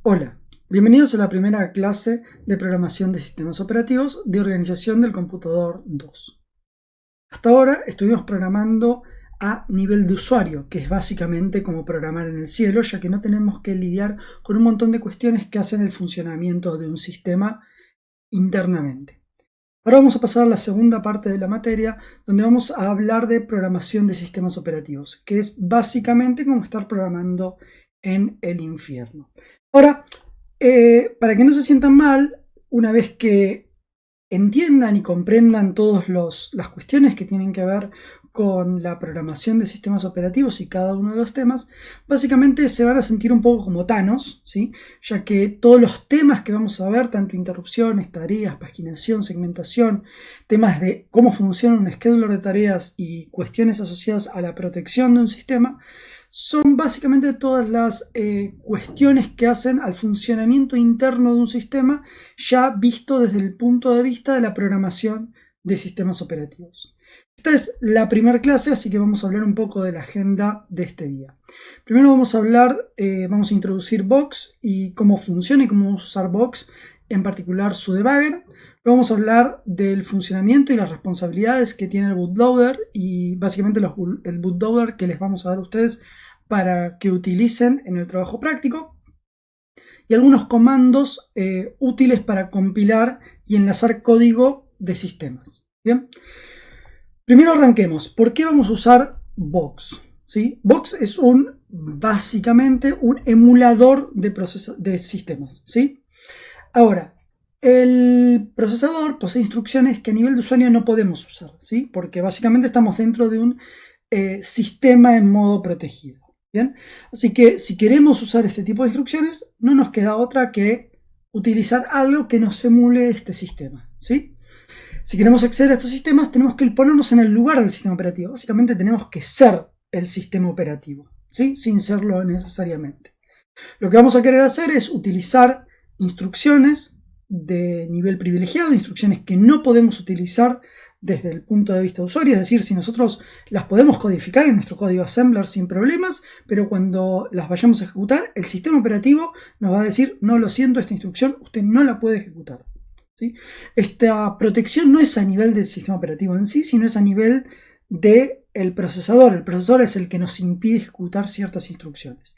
Hola, bienvenidos a la primera clase de programación de sistemas operativos de organización del computador 2. Hasta ahora estuvimos programando a nivel de usuario, que es básicamente como programar en el cielo, ya que no tenemos que lidiar con un montón de cuestiones que hacen el funcionamiento de un sistema internamente. Ahora vamos a pasar a la segunda parte de la materia, donde vamos a hablar de programación de sistemas operativos, que es básicamente como estar programando en el infierno. Ahora, para que no se sientan mal, una vez que entiendan y comprendan todas las cuestiones que tienen que ver con la programación de sistemas operativos y cada uno de los temas, básicamente se van a sentir un poco como Thanos, ¿sí? Ya que todos los temas que vamos a ver, tanto interrupciones, tareas, paginación, segmentación, temas de cómo funciona un scheduler de tareas y cuestiones asociadas a la protección de un sistema, son básicamente todas las cuestiones que hacen al funcionamiento interno de un sistema ya visto desde el punto de vista de la programación de sistemas operativos. Esta es la primera clase, así que vamos a hablar un poco de la agenda de este día. Primero vamos a introducir Box y cómo funciona y cómo vamos a usar Box, en particular su debugger. Luego vamos a hablar del funcionamiento y las responsabilidades que tiene el bootloader y básicamente el bootloader que les vamos a dar a ustedes para que utilicen en el trabajo práctico, y algunos comandos útiles para compilar y enlazar código de sistemas. Bien, primero arranquemos. ¿Por qué vamos a usar Box? ¿Sí? Box es básicamente un emulador de sistemas. ¿Sí? Ahora, el procesador posee instrucciones que a nivel de usuario no podemos usar, ¿sí? Porque básicamente estamos dentro de un sistema en modo protegido. ¿Bien? Así que si queremos usar este tipo de instrucciones, no nos queda otra que utilizar algo que nos emule este sistema, ¿sí? Si queremos acceder a estos sistemas, tenemos que ponernos en el lugar del sistema operativo. Básicamente tenemos que ser el sistema operativo, ¿sí? Sin serlo necesariamente. Lo que vamos a querer hacer es utilizar instrucciones de nivel privilegiado, instrucciones que no podemos utilizar desde el punto de vista de usuario, es decir, si nosotros las podemos codificar en nuestro código assembler sin problemas, pero cuando las vayamos a ejecutar, el sistema operativo nos va a decir: no, lo siento, esta instrucción usted no la puede ejecutar, ¿sí? Esta protección no es a nivel del sistema operativo en sí, sino es a nivel del procesador. El procesador es el que nos impide ejecutar ciertas instrucciones.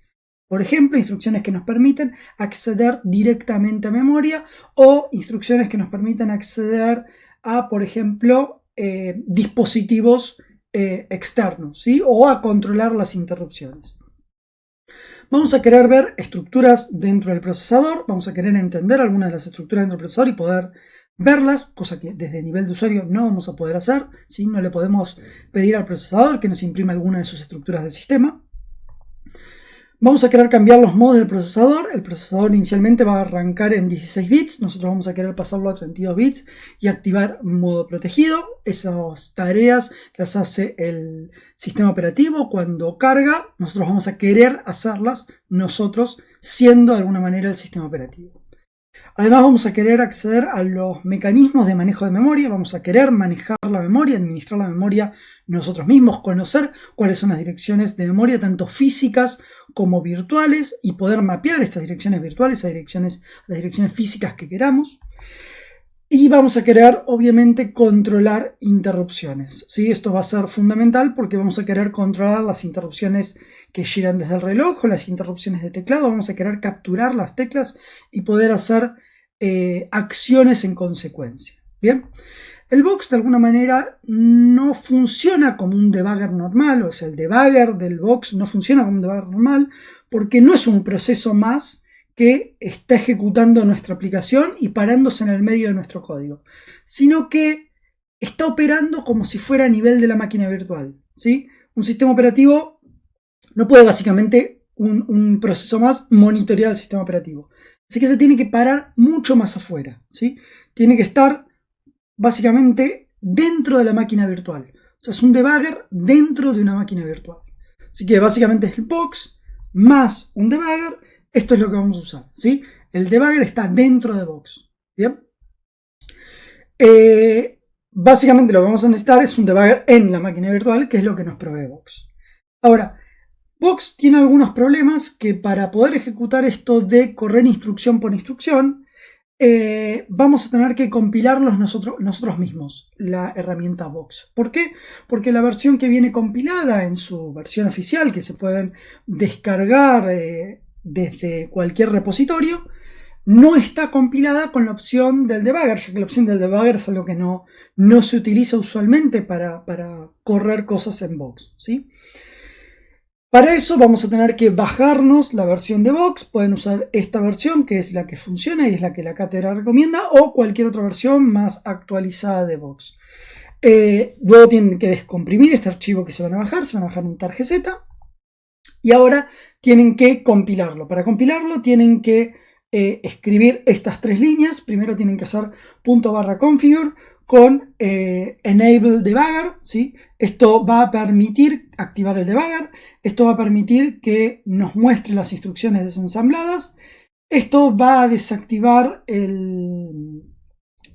Por ejemplo, instrucciones que nos permiten acceder directamente a memoria o instrucciones que nos permiten acceder a, por ejemplo, dispositivos externos, ¿sí? O a controlar las interrupciones. Vamos a querer ver estructuras dentro del procesador, vamos a querer entender algunas de las estructuras dentro del procesador y poder verlas, cosa que desde el nivel de usuario no vamos a poder hacer, ¿sí? No le podemos pedir al procesador que nos imprima alguna de sus estructuras del sistema. Vamos a querer cambiar los modos del procesador. El procesador inicialmente va a arrancar en 16 bits. Nosotros vamos a querer pasarlo a 32 bits y activar modo protegido. Esas tareas las hace el sistema operativo cuando carga. Nosotros vamos a querer hacerlas nosotros, siendo de alguna manera el sistema operativo. Además, vamos a querer acceder a los mecanismos de manejo de memoria. Vamos a querer manejar la memoria, administrar la memoria nosotros mismos, conocer cuáles son las direcciones de memoria, tanto físicas como virtuales, y poder mapear estas direcciones virtuales a las direcciones físicas que queramos. Y vamos a querer, obviamente, controlar interrupciones, ¿sí? Esto va a ser fundamental porque vamos a querer controlar las interrupciones que llegan desde el reloj o las interrupciones de teclado. Vamos a querer capturar las teclas y poder hacer acciones en consecuencia. Bien, el Box de alguna manera no funciona como un debugger normal, o sea, el debugger del Box no funciona como un debugger normal porque no es un proceso más que está ejecutando nuestra aplicación y parándose en el medio de nuestro código, sino que está operando como si fuera a nivel de la máquina virtual, ¿sí? Un sistema operativo no puede básicamente un proceso más monitorear el sistema operativo. Así que se tiene que parar mucho más afuera, ¿sí? Tiene que estar básicamente dentro de la máquina virtual. O sea, es un debugger dentro de una máquina virtual. Así que básicamente es el Box más un debugger. Esto es lo que vamos a usar, ¿sí? El debugger está dentro de Box. ¿Bien? Básicamente lo que vamos a necesitar es un debugger en la máquina virtual, que es lo que nos provee Box. Ahora, Box tiene algunos problemas que para poder ejecutar esto de correr instrucción por instrucción, vamos a tener que compilarlos nosotros mismos, la herramienta Box. ¿Por qué? Porque la versión que viene compilada en su versión oficial, que se pueden descargar desde cualquier repositorio, no está compilada con la opción del debugger, ya que la opción del debugger es algo que no se utiliza usualmente para correr cosas en Box, ¿sí? Para eso vamos a tener que bajarnos la versión de Box. Pueden usar esta versión, que es la que funciona y es la que la cátedra recomienda, o cualquier otra versión más actualizada de Box. Luego tienen que descomprimir este archivo que se van a bajar un targz, y ahora tienen que compilarlo. Para compilarlo tienen que escribir estas 3 líneas. Primero tienen que hacer .configure con enable debugger, ¿sí? Esto va a permitir activar el debugger. Esto va a permitir que nos muestre las instrucciones desensambladas. Esto va a desactivar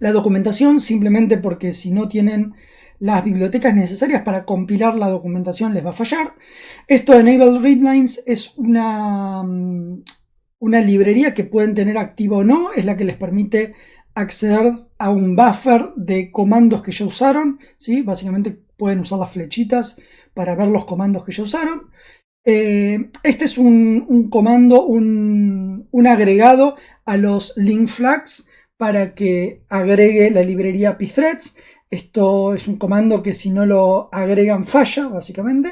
la documentación, simplemente porque si no tienen las bibliotecas necesarias para compilar la documentación les va a fallar. Esto de enable readlines es una librería que pueden tener activa o no, es la que les permite acceder a un buffer de comandos que ya usaron, ¿sí? Básicamente pueden usar las flechitas para ver los comandos que ya usaron. Este es un comando, un agregado a los link flags para que agregue la librería pthreads. Esto es un comando que si no lo agregan falla, básicamente.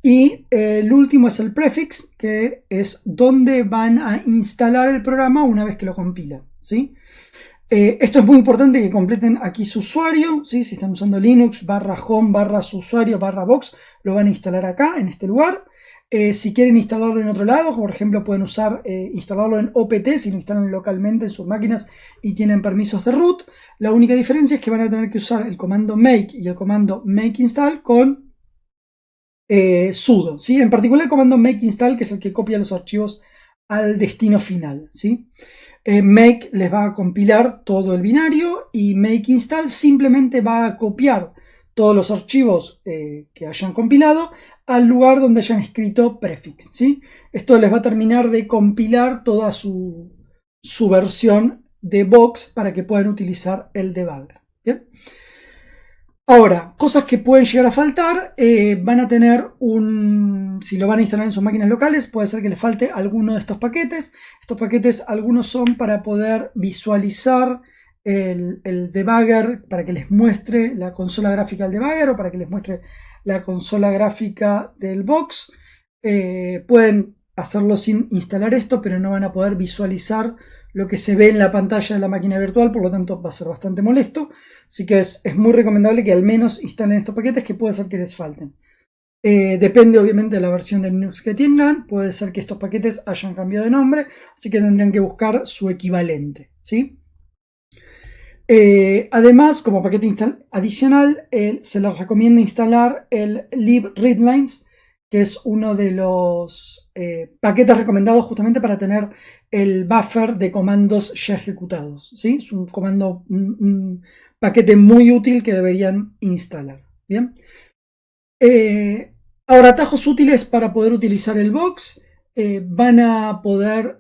Y el último es el prefix, que es donde van a instalar el programa una vez que lo compilan, ¿sí? Esto es muy importante que completen aquí su usuario, ¿sí? Si están usando Linux, /home, /su usuario, /box, lo van a instalar acá, en este lugar. Si quieren instalarlo en otro lado, como por ejemplo pueden usar instalarlo en OPT, si lo instalan localmente en sus máquinas y tienen permisos de root. La única diferencia es que van a tener que usar el comando make y el comando make install con sudo, ¿sí? En particular el comando make install, que es el que copia los archivos al destino final, ¿sí? Make les va a compilar todo el binario y make install simplemente va a copiar todos los archivos que hayan compilado al lugar donde hayan escrito prefix, ¿sí? Esto les va a terminar de compilar toda su versión de Box para que puedan utilizar el debugger, ¿bien? Ahora, cosas que pueden llegar a faltar, van a tener si lo van a instalar en sus máquinas locales, puede ser que les falte alguno de estos paquetes. Estos paquetes, algunos son para poder visualizar el debugger, para que les muestre la consola gráfica del debugger o para que les muestre la consola gráfica del Box. Pueden hacerlo sin instalar esto, pero no van a poder visualizar lo que se ve en la pantalla de la máquina virtual, por lo tanto va a ser bastante molesto. Así que es muy recomendable que al menos instalen estos paquetes, que puede ser que les falten. Depende obviamente de la versión de Linux que tengan, puede ser que estos paquetes hayan cambiado de nombre, así que tendrían que buscar su equivalente, ¿sí? Además, como paquete adicional, se les recomienda instalar el libreadlines, que es uno de los paquetes recomendados justamente para tener el buffer de comandos ya ejecutados, ¿sí? Es un un paquete muy útil que deberían instalar, ¿bien? Ahora, atajos útiles para poder utilizar el Box. Van a poder,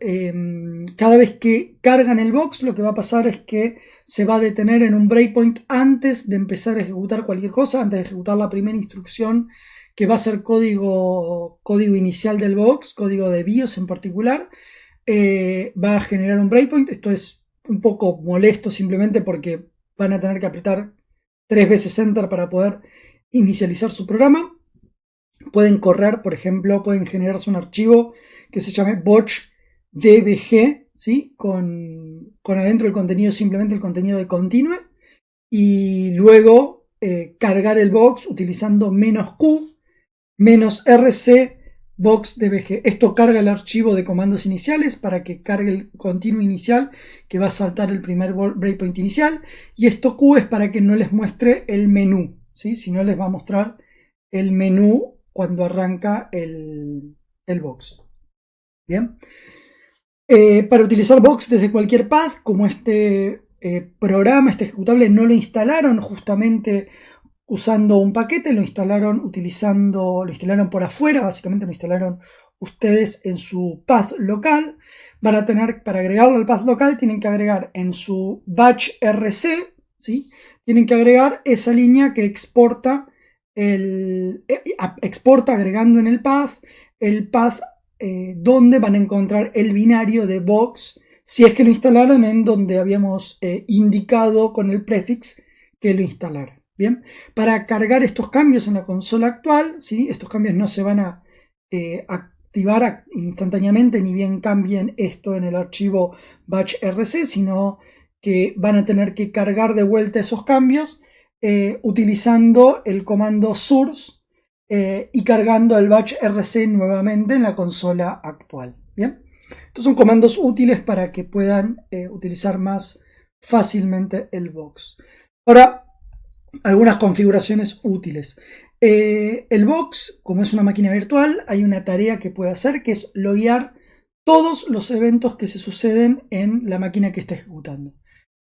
cada vez que cargan el Box, lo que va a pasar es que se va a detener en un breakpoint antes de empezar a ejecutar cualquier cosa, antes de ejecutar la primera instrucción, que va a ser código inicial del Box, código de BIOS en particular. Va a generar un breakpoint. Esto es un poco molesto simplemente porque van a tener que apretar 3 veces Enter para poder inicializar su programa. Pueden correr, por ejemplo, pueden generarse un archivo que se llame botchdbg, ¿sí? Con adentro el contenido, simplemente el contenido de continue, y luego cargar el Box utilizando -q -rc boxdbg. Esto carga el archivo de comandos iniciales para que cargue el continuo inicial, que va a saltar el primer breakpoint inicial, y esto q es para que no les muestre el menú, ¿sí? Si no, les va a mostrar el menú cuando arranca el Box. Bien. Para utilizar Box desde cualquier path, como este programa, este ejecutable, no lo instalaron justamente usando un paquete, lo instalaron por afuera, básicamente lo instalaron ustedes en su path local van a tener, para agregarlo al path local, tienen que agregar en su batch RC, ¿sí? Tienen que agregar esa línea que exporta agregando en el path donde van a encontrar el binario de box, si es que lo instalaron en donde habíamos indicado con el prefix que lo instalaran. Bien, para cargar estos cambios en la consola actual, ¿sí? Estos cambios no se van a activar instantáneamente, ni bien cambien esto en el archivo batch.rc, sino que van a tener que cargar de vuelta esos cambios utilizando el comando source y cargando el batch.rc nuevamente en la consola actual. Bien, estos son comandos útiles para que puedan utilizar más fácilmente el box. Ahora, algunas configuraciones útiles. El box, como es una máquina virtual, hay una tarea que puede hacer, que es loguear todos los eventos que se suceden en la máquina que está ejecutando.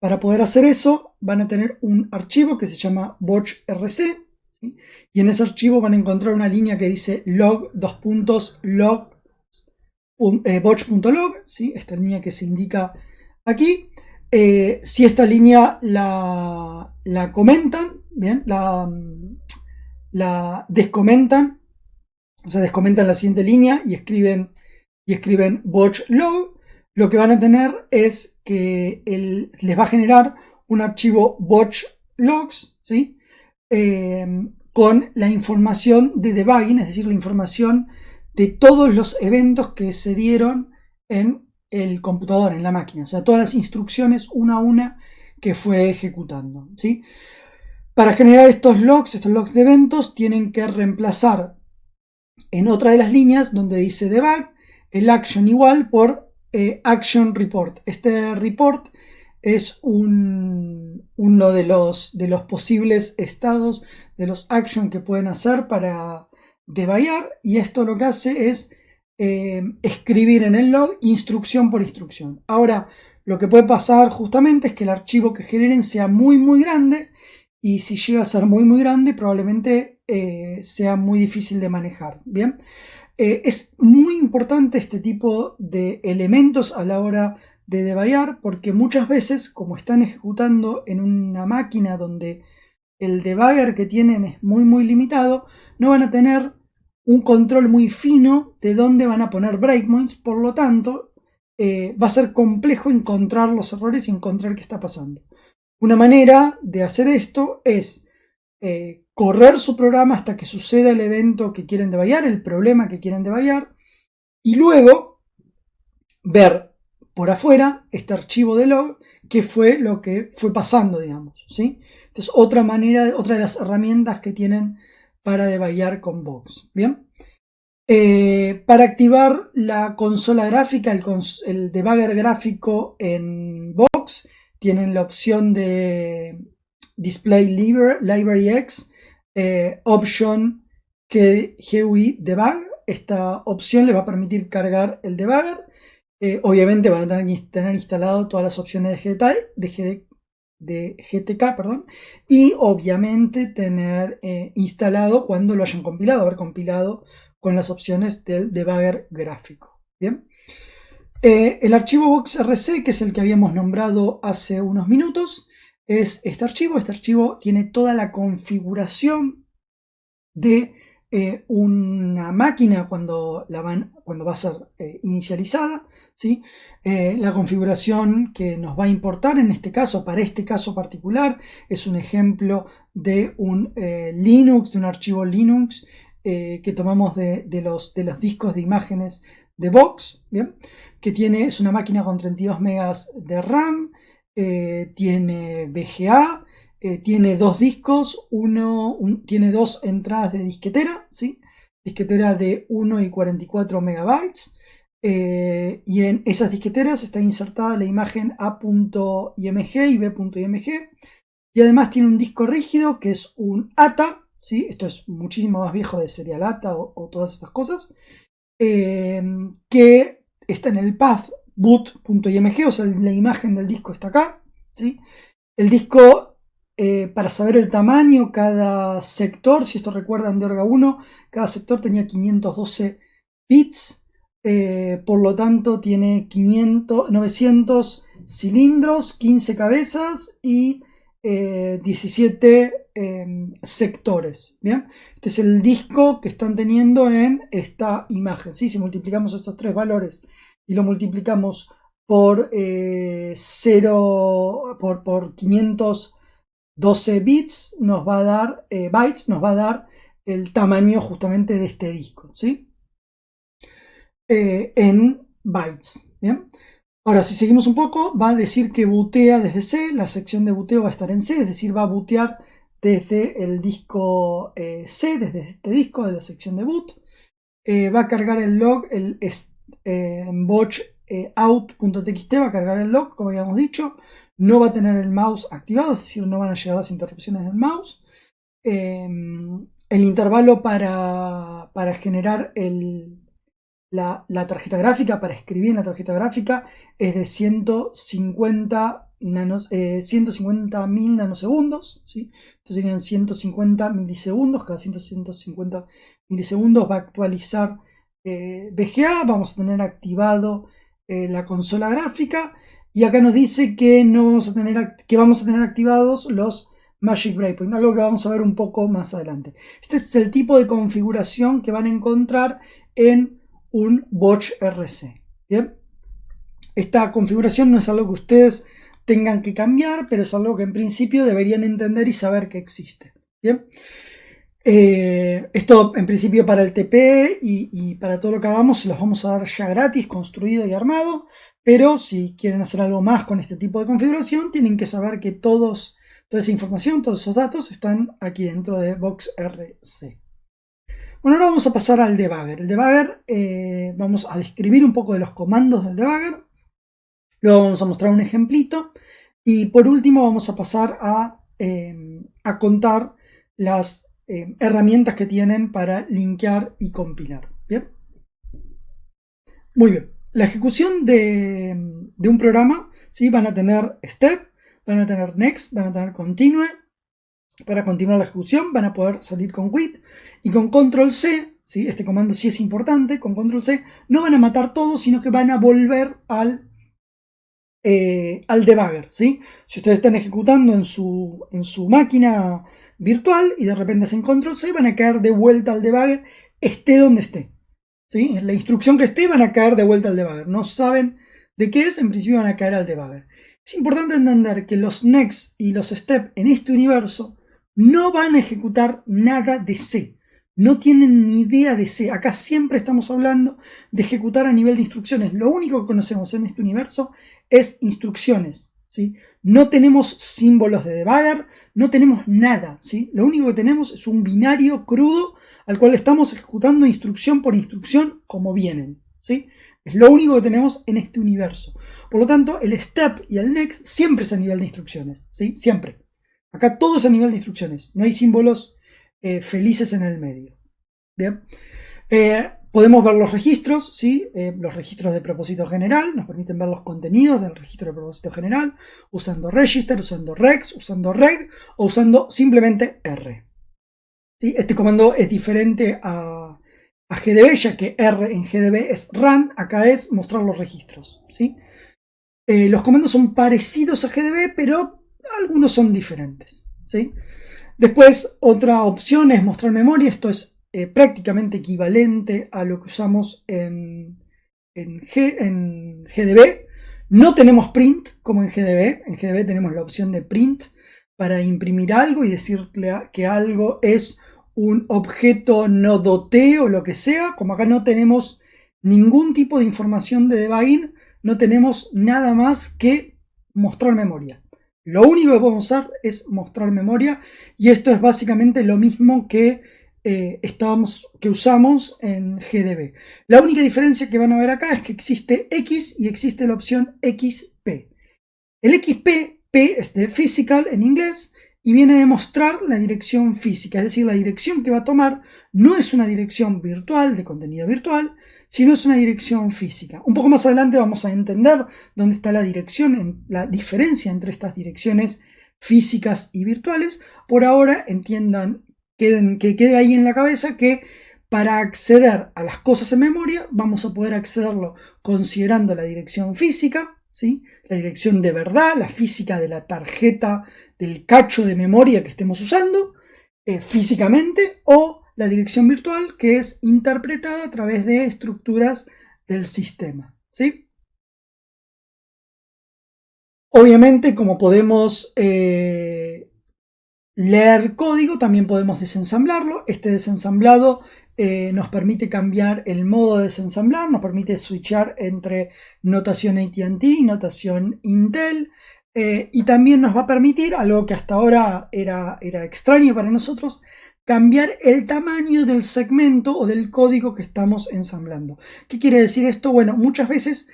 Para poder hacer eso, van a tener un archivo que se llama batch.rc, ¿sí? Y en ese archivo van a encontrar una línea que dice log batch.log, ¿sí? Esta línea que se indica aquí. Si esta línea la comentan, bien, la descomentan, o sea, descomentan la siguiente línea y escriben batch.log, lo que van a tener es que les va a generar un archivo batch.logs, ¿sí? Con la información de debugging, es decir, la información de todos los eventos que se dieron en el computador, en la máquina, o sea, todas las instrucciones una a una que fue ejecutando, ¿sí? Para generar estos logs de eventos, tienen que reemplazar en otra de las líneas donde dice debug, el action igual por action report. Este report es uno de los posibles estados de los action que pueden hacer para debugar, y esto lo que hace es escribir en el log instrucción por instrucción. Ahora, lo que puede pasar justamente es que el archivo que generen sea muy grande, y si llega a ser muy grande, probablemente sea muy difícil de manejar. Bien, es muy importante este tipo de elementos a la hora de debugar, porque muchas veces, como están ejecutando en una máquina donde el debugger que tienen es muy limitado, no van a tener un control muy fino de dónde van a poner breakpoints. Por lo tanto, va a ser complejo encontrar los errores y encontrar qué está pasando. Una manera de hacer esto es correr su programa hasta que suceda el evento que quieren debugar, el problema que quieren debugar, y luego ver por afuera este archivo de log, que fue lo que fue pasando, digamos, ¿sí? Entonces, otra de las herramientas que tienen para debugar con Box. Bien, para activar la consola gráfica, el debugger gráfico en Box, tienen la opción de Display Library X, option que GUI debug. Esta opción les va a permitir cargar el debugger. Obviamente van a tener que tener instalado todas las opciones de GTK, perdón, y obviamente tener instalado cuando lo hayan compilado, haber compilado con las opciones del debugger gráfico. Bien, el archivo box.rc, que es el que habíamos nombrado hace unos minutos, es este archivo. Este archivo tiene toda la configuración de una máquina cuando va a ser inicializada, ¿sí? La configuración que nos va a importar en este caso, para este caso particular, es un ejemplo de un Linux, de un archivo Linux que tomamos de los discos de imágenes de Box, ¿bien? Que es una máquina con 32 megas de RAM, tiene VGA, tiene dos discos, tiene dos entradas de disquetera, ¿sí? Disquetera de 1 y 44 megabytes, y en esas disqueteras está insertada la imagen A.img y B.img, y además tiene un disco rígido que es un ATA, ¿sí? Esto es muchísimo más viejo de Serial ATA o todas estas cosas, que está en el path boot.img, o sea, la imagen del disco está acá, ¿sí? El disco, para saber el tamaño, cada sector, si esto recuerdan de Orga 1, cada sector tenía 512 bits, por lo tanto tiene 900 cilindros, 15 cabezas y 17 sectores. ¿Bien? Este es el disco que están teniendo en esta imagen, ¿sí? Si multiplicamos estos tres valores y lo multiplicamos por 512 bits, nos va a dar bytes, nos va a dar el tamaño justamente de este disco, ¿sí? En bytes. ¿Bien? Ahora, si seguimos un poco, va a decir que bootea desde C, la sección de booteo va a estar en C, es decir, va a bootear desde el disco C, desde este disco de la sección de boot. Va a cargar el log, el botch out.txt, va a cargar el log, como habíamos dicho. No va a tener el mouse activado, es decir, no van a llegar las interrupciones del mouse. El intervalo para generar la tarjeta gráfica, para escribir en la tarjeta gráfica, es de 150.000 nanosegundos, ¿sí? Entonces serían 150 milisegundos, cada 150 milisegundos va a actualizar VGA, vamos a tener activado la consola gráfica, y acá nos dice que vamos a tener activados los Magic Breakpoint, algo que vamos a ver un poco más adelante. Este es el tipo de configuración que van a encontrar en un Botch RC. ¿Bien? Esta configuración no es algo que ustedes tengan que cambiar, pero es algo que en principio deberían entender y saber que existe. ¿Bien? Esto en principio para el TP y para todo lo que hagamos se los vamos a dar ya gratis, construido y armado, pero si quieren hacer algo más con este tipo de configuración, tienen que saber que toda esa información, todos esos datos están aquí dentro de BoxRC. Bueno, ahora vamos a pasar al debugger. El debugger, vamos a describir un poco de los comandos del debugger. Luego vamos a mostrar un ejemplito. Y por último vamos a pasar a contar las herramientas que tienen para linkear y compilar. ¿Bien? Muy bien. La ejecución de un programa, ¿sí? Van a tener step, van a tener next, van a tener continue. Para continuar la ejecución van a poder salir con quit y con control C, ¿sí? Este comando sí es importante, con control C no van a matar todo, sino que van a volver al debugger, ¿sí? Si ustedes están ejecutando en su máquina virtual y de repente hacen control C, van a caer de vuelta al debugger, esté donde esté, ¿sí? En la instrucción que esté van a caer de vuelta al debugger. No saben de qué es, en principio van a caer al debugger. Es importante entender que los next y los step en este universo no van a ejecutar nada de C. No tienen ni idea de C. Acá siempre estamos hablando de ejecutar a nivel de instrucciones. Lo único que conocemos en este universo es instrucciones, ¿sí? No tenemos símbolos de debugger, no tenemos nada, ¿sí? Lo único que tenemos es un binario crudo al cual estamos ejecutando instrucción por instrucción como vienen, ¿sí? Es lo único que tenemos en este universo. Por lo tanto, el step y el next siempre es a nivel de instrucciones, ¿sí? Siempre. Acá todo es a nivel de instrucciones, no hay símbolos felices en el medio. Bien, podemos ver los registros, ¿sí? Los registros de propósito general, nos permiten ver los contenidos del registro de propósito general, usando register, usando rex, usando reg o usando simplemente R. ¿Sí? Este comando es diferente a GDB, ya que R en GDB es run, acá es mostrar los registros, ¿sí? Los comandos son parecidos a GDB, pero algunos son diferentes, ¿sí? Después, otra opción es mostrar memoria. Esto es prácticamente equivalente a lo que usamos en GDB. No tenemos print como en GDB. En GDB tenemos la opción de print para imprimir algo y decirle que algo es un objeto no doté o lo que sea. Como acá no tenemos ningún tipo de información de debugging, no tenemos nada más que mostrar memoria. Lo único que podemos hacer es mostrar memoria, y esto es básicamente lo mismo que usamos en GDB. La única diferencia que van a ver acá es que existe X y existe la opción XP. El XP, P es de physical en inglés y viene a mostrar la dirección física, es decir, la dirección que va a tomar no es una dirección virtual de contenido virtual, sino es una dirección física. Un poco más adelante vamos a entender dónde está la diferencia entre estas direcciones físicas y virtuales. Por ahora entiendan, que quede ahí en la cabeza que Para acceder a las cosas en memoria, vamos a poder accederlo considerando la dirección física, ¿sí? La dirección de verdad, la física de la tarjeta, del cacho de memoria que estemos usando, físicamente, o la dirección virtual, que es interpretada a través de estructuras del sistema, ¿sí? Obviamente, como podemos leer código, también podemos desensamblarlo. Este desensamblado nos permite cambiar el modo de desensamblar, nos permite switchar entre notación AT&T y notación Intel, y también nos va a permitir, algo que hasta ahora era extraño para nosotros, cambiar el tamaño del segmento o del código que estamos ensamblando. ¿Qué quiere decir esto? Bueno, muchas veces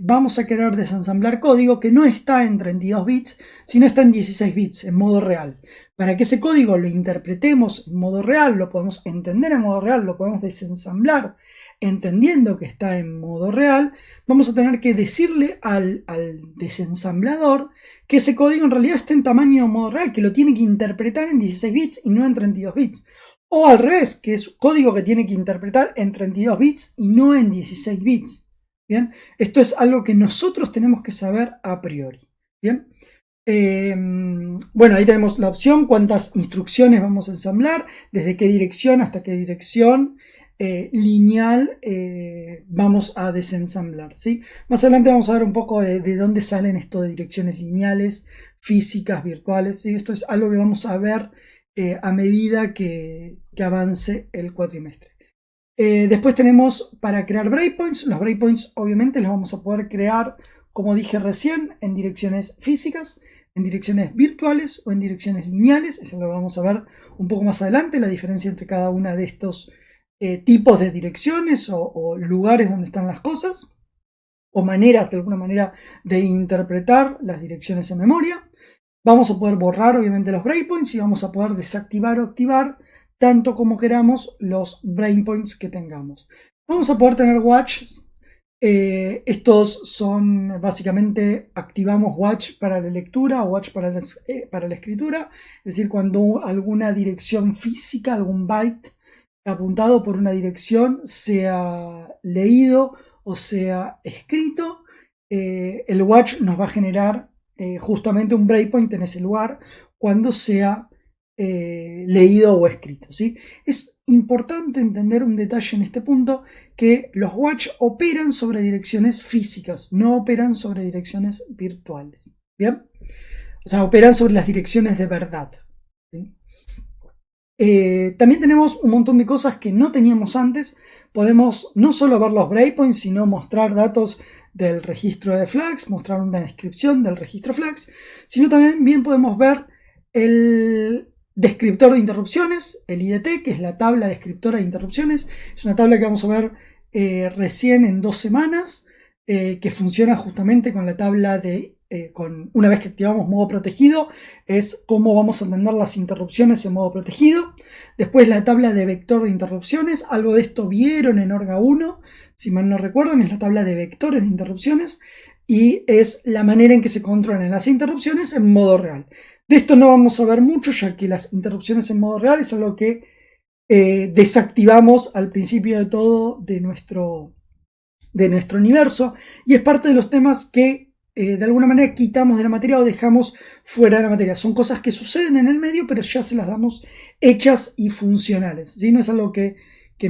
vamos a querer desensamblar código que no está en 32 bits, sino está en 16 bits, en modo real. Para que ese código lo interpretemos en modo real, lo podemos entender en modo real, lo podemos desensamblar entendiendo que está en modo real, vamos a tener que decirle al desensamblador que ese código en realidad está en tamaño modo real, que lo tiene que interpretar en 16 bits y no en 32 bits. O al revés, que es código que tiene que interpretar en 32 bits y no en 16 bits. Bien, esto es algo que nosotros tenemos que saber a priori. Bien, bueno, ahí tenemos la opción, cuántas instrucciones vamos a ensamblar, desde qué dirección hasta qué dirección lineal vamos a desensamblar, ¿sí? Más adelante vamos a ver un poco de dónde salen esto de direcciones lineales, físicas, virtuales, ¿sí? Esto es algo que vamos a ver a medida que avance el cuatrimestre. Después tenemos para crear breakpoints. Los breakpoints obviamente los vamos a poder crear, como dije recién, en direcciones físicas, en direcciones virtuales o en direcciones lineales. Eso lo vamos a ver un poco más adelante, la diferencia entre cada una de estos tipos de direcciones o lugares donde están las cosas, o maneras, de alguna manera, de interpretar las direcciones en memoria. Vamos a poder borrar obviamente los breakpoints y vamos a poder desactivar o activar tanto como queramos los breakpoints que tengamos. Vamos a poder tener watches. Estos son básicamente, activamos watch para la lectura o watch para la escritura. Es decir, cuando alguna dirección física, algún byte apuntado por una dirección sea leído o sea escrito, el watch nos va a generar justamente un breakpoint en ese lugar cuando sea leído o escrito, ¿sí? Es importante entender un detalle en este punto, que los watch operan sobre direcciones físicas, no operan sobre direcciones virtuales, ¿bien? O sea, operan sobre las direcciones de verdad, ¿sí? También tenemos un montón de cosas que no teníamos antes. Podemos no solo ver los breakpoints, sino mostrar datos del registro de flags, mostrar una descripción del registro flags, sino también podemos ver el descriptor de interrupciones, el IDT, que es la tabla descriptora de interrupciones. Es una tabla que vamos a ver recién en 2 semanas, que funciona justamente con la tabla de, una vez que activamos modo protegido, es cómo vamos a entender las interrupciones en modo protegido. Después la tabla de vector de interrupciones, algo de esto vieron en Orga 1, si mal no recuerdan, es la tabla de vectores de interrupciones y es la manera en que se controlan las interrupciones en modo real. De esto no vamos a ver mucho, ya que las interrupciones en modo real es algo que desactivamos al principio de todo de nuestro universo, y es parte de los temas que de alguna manera quitamos de la materia o dejamos fuera de la materia. Son cosas que suceden en el medio, pero ya se las damos hechas y funcionales, ¿sí? No es algo que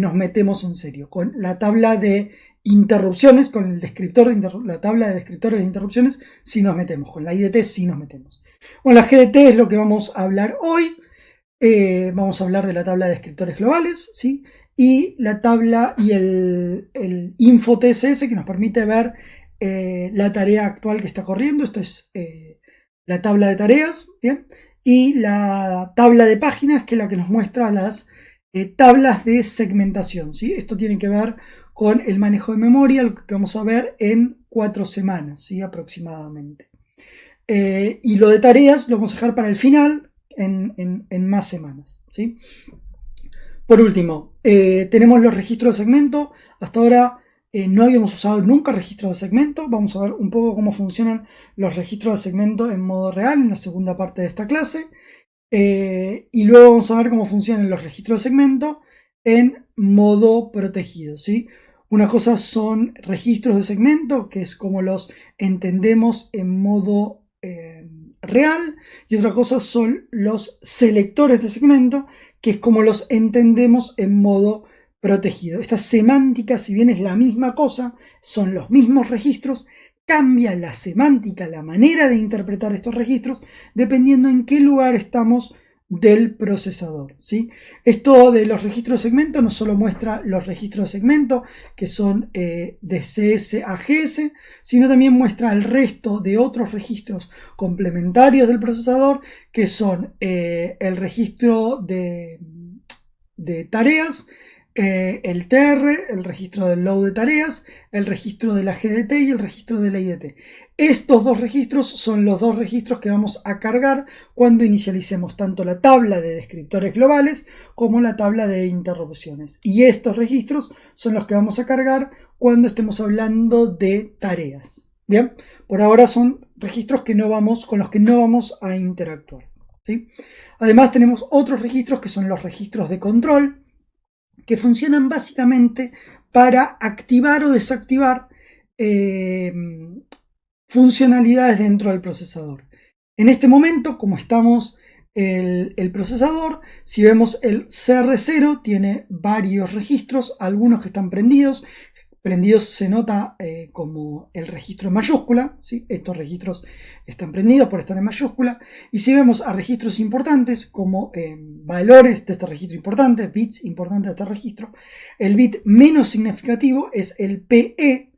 nos metemos en serio. Con la tabla de interrupciones, con el descriptor la tabla de descriptores de interrupciones, sí nos metemos. Con la IDT sí nos metemos. Bueno, la GDT es lo que vamos a hablar hoy. Vamos a hablar de la tabla de descriptores globales, ¿sí? Y la tabla y el info TSS, que nos permite ver la tarea actual que está corriendo. Esto es la tabla de tareas, ¿bien? Y la tabla de páginas, que es la que nos muestra las tablas de segmentación, ¿sí? Esto tiene que ver con el manejo de memoria, lo que vamos a ver en 4 semanas, ¿sí? Aproximadamente. Y lo de tareas lo vamos a dejar para el final, en más semanas, ¿sí? Por último, tenemos los registros de segmento. Hasta ahora no habíamos usado nunca registros de segmento. Vamos a ver un poco cómo funcionan los registros de segmento en modo real en la segunda parte de esta clase. Y luego vamos a ver cómo funcionan los registros de segmento en modo protegido, ¿sí? Una cosa son registros de segmento, que es como los entendemos en modo real, y otra cosa son los selectores de segmento, que es como los entendemos en modo protegido. Esta semántica, si bien es la misma cosa, son los mismos registros, cambia la semántica, la manera de interpretar estos registros, dependiendo en qué lugar estamos del procesador, ¿sí? Esto de los registros de segmento no solo muestra los registros de segmento, que son de CS a GS, sino también muestra el resto de otros registros complementarios del procesador, que son el registro de tareas, el TR, el registro del load de tareas, el registro de la GDT y el registro de la IDT. Estos dos registros son los dos registros que vamos a cargar cuando inicialicemos tanto la tabla de descriptores globales como la tabla de interrupciones. Y estos registros son los que vamos a cargar cuando estemos hablando de tareas. Bien, por ahora son registros con los que no vamos a interactuar, ¿sí? Además tenemos otros registros que son los registros de control, que funcionan básicamente para activar o desactivar funcionalidades dentro del procesador. En este momento, como estamos el procesador, si vemos el CR0 tiene varios registros, algunos que están prendidos. Prendidos se nota como el registro en mayúscula, ¿sí? Estos registros están prendidos por estar en mayúscula. Y si vemos a registros importantes como valores de este registro importante, bits importantes de este registro, el bit menos significativo es el PE,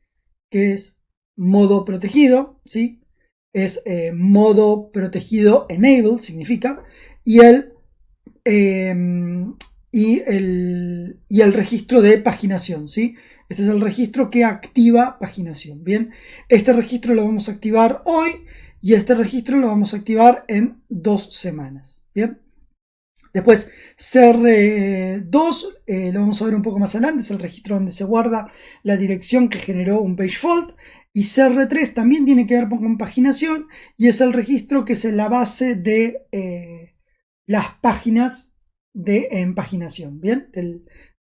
que es modo protegido, ¿sí? Es modo protegido enable, significa, y el registro de paginación, ¿sí? Este es el registro que activa paginación. Bien, este registro lo vamos a activar hoy y este registro lo vamos a activar en 2 semanas. Bien, después CR2 lo vamos a ver un poco más adelante, es el registro donde se guarda la dirección que generó un page fault. Y CR3 también tiene que ver con paginación y es el registro que es la base de las páginas en paginación. Bien,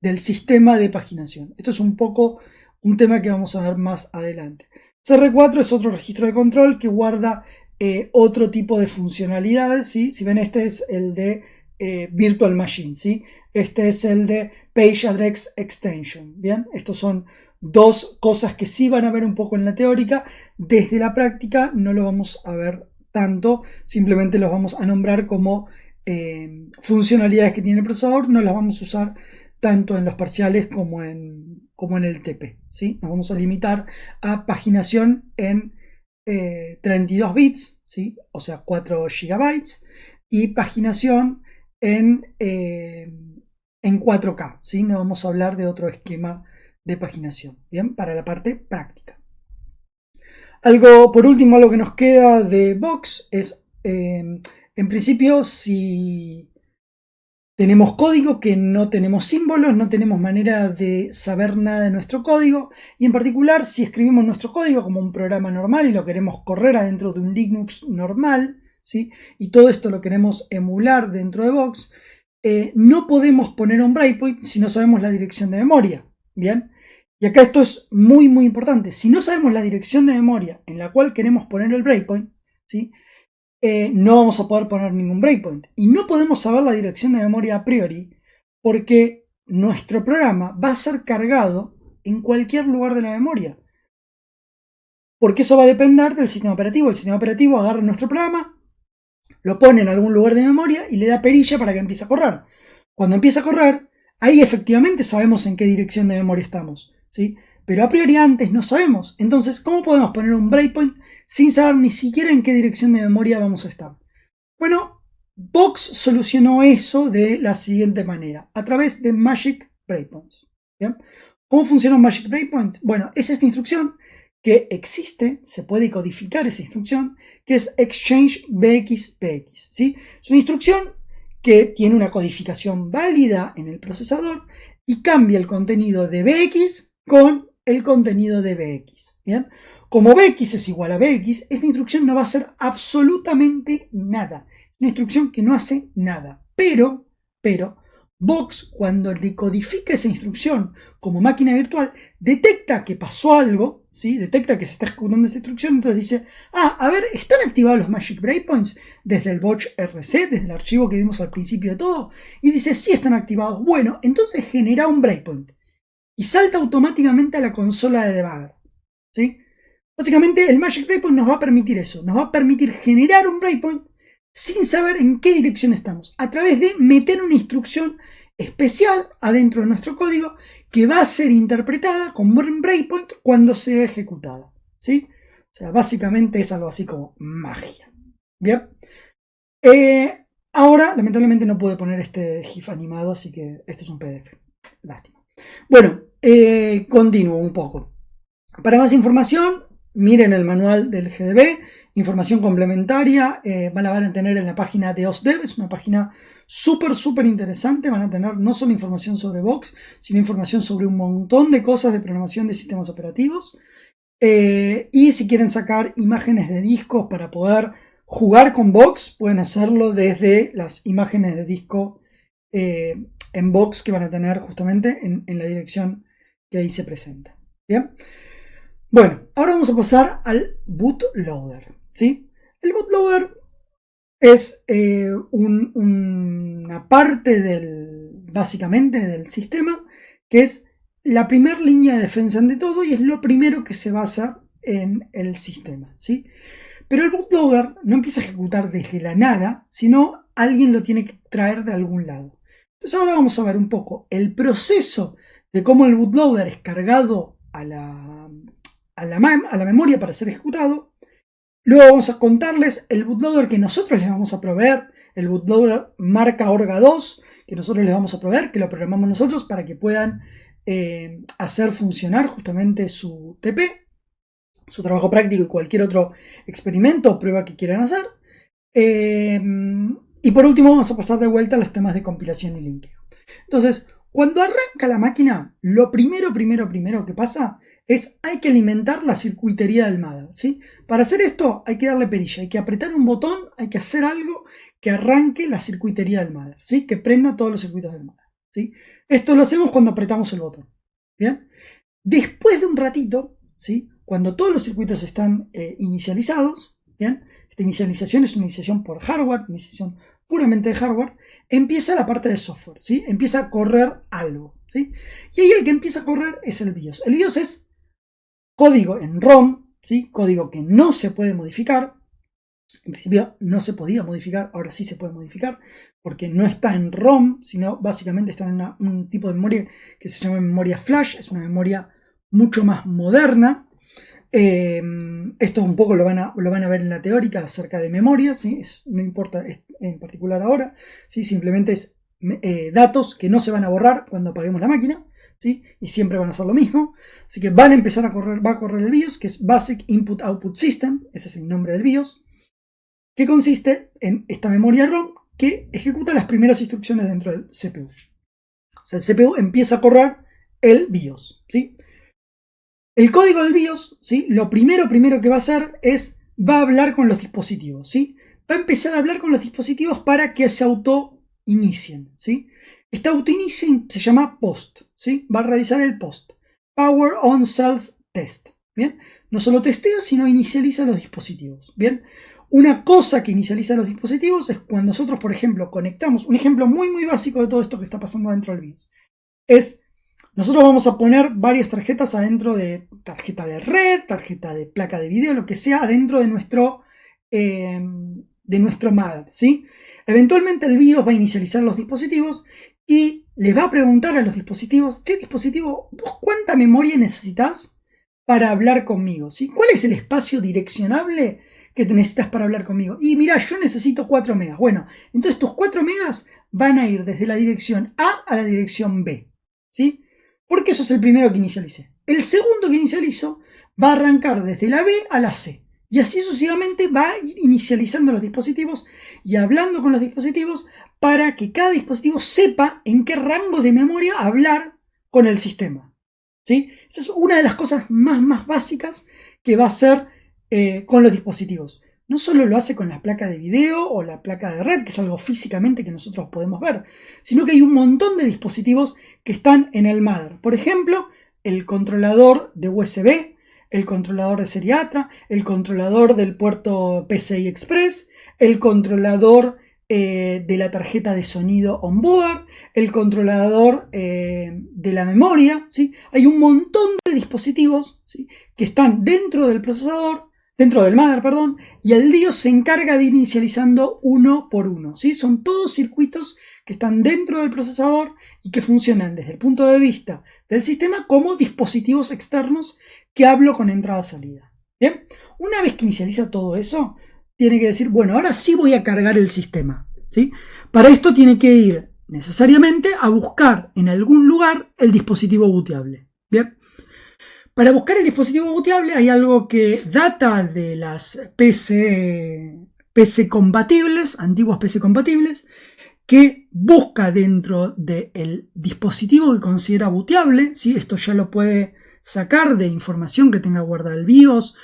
del sistema de paginación. Esto es un poco un tema que vamos a ver más adelante. CR4 es otro registro de control que guarda otro tipo de funcionalidades, ¿sí? Si ven, este es el de Virtual Machine, ¿sí? Este es el de Page Address Extension. Bien, estos son dos cosas que sí van a ver un poco en la teórica. Desde la práctica no lo vamos a ver tanto, simplemente los vamos a nombrar como funcionalidades que tiene el procesador, no las vamos a usar tanto en los parciales como en el TP, ¿sí? Nos vamos a limitar a paginación en 32 bits, ¿sí? O sea, 4 GB, y paginación en 4K, ¿sí? No vamos a hablar de otro esquema de paginación, ¿bien? Para la parte práctica. Por último, algo que nos queda de Box es, en principio, si tenemos código que no tenemos símbolos, no tenemos manera de saber nada de nuestro código, y en particular si escribimos nuestro código como un programa normal y lo queremos correr adentro de un Linux normal, ¿sí? Y todo esto lo queremos emular dentro de Box, no podemos poner un breakpoint si no sabemos la dirección de memoria, ¿bien? Y acá esto es muy muy importante. Si no sabemos la dirección de memoria en la cual queremos poner el breakpoint, ¿sí? No vamos a poder poner ningún breakpoint. Y no podemos saber la dirección de memoria a priori porque nuestro programa va a ser cargado en cualquier lugar de la memoria. Porque eso va a depender del sistema operativo. El sistema operativo agarra nuestro programa, lo pone en algún lugar de memoria y le da perilla para que empiece a correr. Cuando empieza a correr, ahí efectivamente sabemos en qué dirección de memoria estamos, ¿sí? Pero a priori antes no sabemos. Entonces, ¿cómo podemos poner un breakpoint sin saber ni siquiera en qué dirección de memoria vamos a estar? Bueno, Box solucionó eso de la siguiente manera, a través de Magic Breakpoints. ¿Bien? ¿Cómo funciona un Magic Breakpoint? Bueno, es esta instrucción que existe, se puede codificar esa instrucción, que es Exchange BX-BX, ¿sí? Es una instrucción que tiene una codificación válida en el procesador y cambia el contenido de BX con el contenido de BX. ¿Bien? Como BX es igual a BX, esta instrucción no va a hacer absolutamente nada. Es una instrucción que no hace nada. Pero, Vox, cuando decodifica esa instrucción como máquina virtual, detecta que pasó algo, ¿sí? Detecta que se está ejecutando esa instrucción, entonces dice, a ver, ¿están activados los Magic Breakpoints desde el Boch RC, desde el archivo que vimos al principio de todo? Y dice, sí están activados. Bueno, entonces genera un breakpoint y salta automáticamente a la consola de debugger, ¿sí? Básicamente el Magic Breakpoint nos va a permitir eso, nos va a permitir generar un breakpoint sin saber en qué dirección estamos, a través de meter una instrucción especial adentro de nuestro código que va a ser interpretada como un breakpoint cuando sea ejecutada, ¿sí? O sea, básicamente es algo así como magia. Bien. Ahora, lamentablemente no pude poner este GIF animado, así que esto es un PDF. Lástima. Bueno, continúo un poco. Para más información, miren el manual del GDB, información complementaria, van a tener en la página de OSDev, es una página súper interesante, van a tener no solo información sobre Vox, sino información sobre un montón de cosas de programación de sistemas operativos. Y si quieren sacar imágenes de discos para poder jugar con Vox, pueden hacerlo desde las imágenes de disco en Vox que van a tener justamente en la dirección que ahí se presenta. Bien. Bueno, ahora vamos a pasar al bootloader, ¿sí? El bootloader es una parte básicamente del sistema que es la primera línea de defensa ante todo y es lo primero que se basa en el sistema, ¿sí? Pero el bootloader no empieza a ejecutar desde la nada, sino alguien lo tiene que traer de algún lado. Entonces ahora vamos a ver un poco el proceso de cómo el bootloader es cargado a la memoria para ser ejecutado. Luego vamos a contarles el bootloader que nosotros les vamos a proveer, el bootloader marca Orga 2, que nosotros les vamos a proveer, que lo programamos nosotros para que puedan hacer funcionar justamente su TP, su trabajo práctico y cualquier otro experimento o prueba que quieran hacer. Y por último vamos a pasar de vuelta a los temas de compilación y linkeo. Entonces, cuando arranca la máquina, lo primero que pasa es hay que alimentar la circuitería del mother, ¿sí? Para hacer esto hay que darle perilla, hay que apretar un botón, hay que hacer algo que arranque la circuitería del mother, ¿sí? Que prenda todos los circuitos del mother, ¿sí? Esto lo hacemos cuando apretamos el botón, ¿bien? Después de un ratito, ¿sí? Cuando todos los circuitos están inicializados, ¿bien? Esta inicialización es una inicialización por hardware, una inicialización puramente de hardware, empieza la parte de software, ¿sí? Empieza a correr algo, ¿sí? Y ahí el que empieza a correr es el BIOS. El BIOS es código en ROM, ¿sí? Código que no se puede modificar. En principio no se podía modificar, ahora sí se puede modificar, porque no está en ROM, sino básicamente está en un tipo de memoria que se llama memoria flash, es una memoria mucho más moderna. Esto un poco lo van a ver en la teórica acerca de memoria, ¿sí? No importa en particular ahora, ¿sí? Simplemente es datos que no se van a borrar cuando apaguemos la máquina, ¿sí? Y siempre van a ser lo mismo, así que van a empezar a correr, va a correr el BIOS, que es Basic Input Output System, ese es el nombre del BIOS, que consiste en esta memoria ROM que ejecuta las primeras instrucciones dentro del CPU. O sea, el CPU empieza a correr el BIOS, ¿sí? El código del BIOS, ¿sí? Lo primero que va a hacer es, va a hablar con los dispositivos, ¿sí? Va a empezar a hablar con los dispositivos para que se auto-inicien, ¿sí? Este auto-inicio se llama POST, ¿sí? Va a realizar el POST, Power On Self Test, ¿bien? No solo testea, sino inicializa los dispositivos, ¿bien? Una cosa que inicializa los dispositivos es cuando nosotros, por ejemplo, conectamos, un ejemplo muy básico de todo esto que está pasando dentro del BIOS, es, nosotros vamos a poner varias tarjetas adentro de tarjeta de red, tarjeta de placa de video, lo que sea adentro de nuestro mother, ¿sí? Eventualmente el BIOS va a inicializar los dispositivos y les va a preguntar a los dispositivos, ¿qué dispositivo, vos cuánta memoria necesitas para hablar conmigo? ¿Sí? ¿Cuál es el espacio direccionable que te necesitas para hablar conmigo? Y mirá, yo necesito 4 megas. Bueno, entonces tus 4 megas van a ir desde la dirección A la dirección B, ¿sí? Porque eso es el primero que inicialicé. El segundo que inicializo va a arrancar desde la B a la C. Y así sucesivamente va a ir inicializando los dispositivos y hablando con los dispositivos para que cada dispositivo sepa en qué rango de memoria hablar con el sistema, ¿sí? Esa es una de las cosas más básicas que va a hacer con los dispositivos. no solo lo hace con la placa de video o la placa de red, que es algo físicamente que nosotros podemos ver, sino que hay un montón de dispositivos que están en el mother. Por ejemplo, el controlador de USB, el controlador de serie ATA, el controlador del puerto PCI Express, el controlador de la tarjeta de sonido onboard, el controlador de la memoria, ¿sí? Hay un montón de dispositivos, ¿sí?, que están dentro del procesador, dentro del mother, perdón, y el BIOS se encarga de ir inicializando uno por uno, ¿sí? Son todos circuitos que están dentro del procesador y que funcionan desde el punto de vista del sistema como dispositivos externos que hablo con entrada-salida. Bien, una vez que inicializa todo eso, tiene que decir, bueno, ahora sí voy a cargar el sistema, ¿sí? Para esto tiene que ir necesariamente a buscar en algún lugar el dispositivo booteable. Bien, para buscar el dispositivo booteable hay algo que data de las PC compatibles, antiguos PC compatibles, que busca dentro del dispositivo que considera booteable, ¿sí? Esto ya lo puede sacar de información que tenga guardada el BIOS,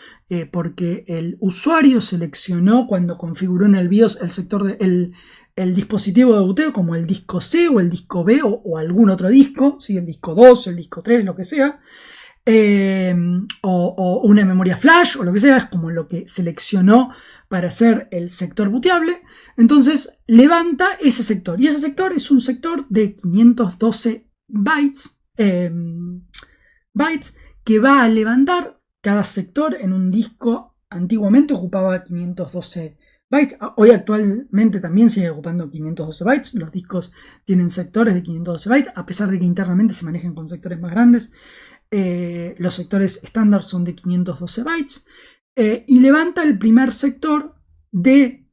porque el usuario seleccionó cuando configuró en el BIOS el sector el dispositivo de booteo como el disco C o el disco B o algún otro disco, ¿sí? El disco 2, el disco 3, lo que sea, o una memoria flash o lo que sea, es como lo que seleccionó para hacer el sector booteable. Entonces levanta ese sector, y ese sector es un sector de 512 bytes, que va a levantar cada sector en un disco. Antiguamente ocupaba 512 bytes, hoy actualmente también sigue ocupando 512 bytes, los discos tienen sectores de 512 bytes, a pesar de que internamente se manejan con sectores más grandes. Los sectores estándar son de 512 bytes, y levanta el primer sector de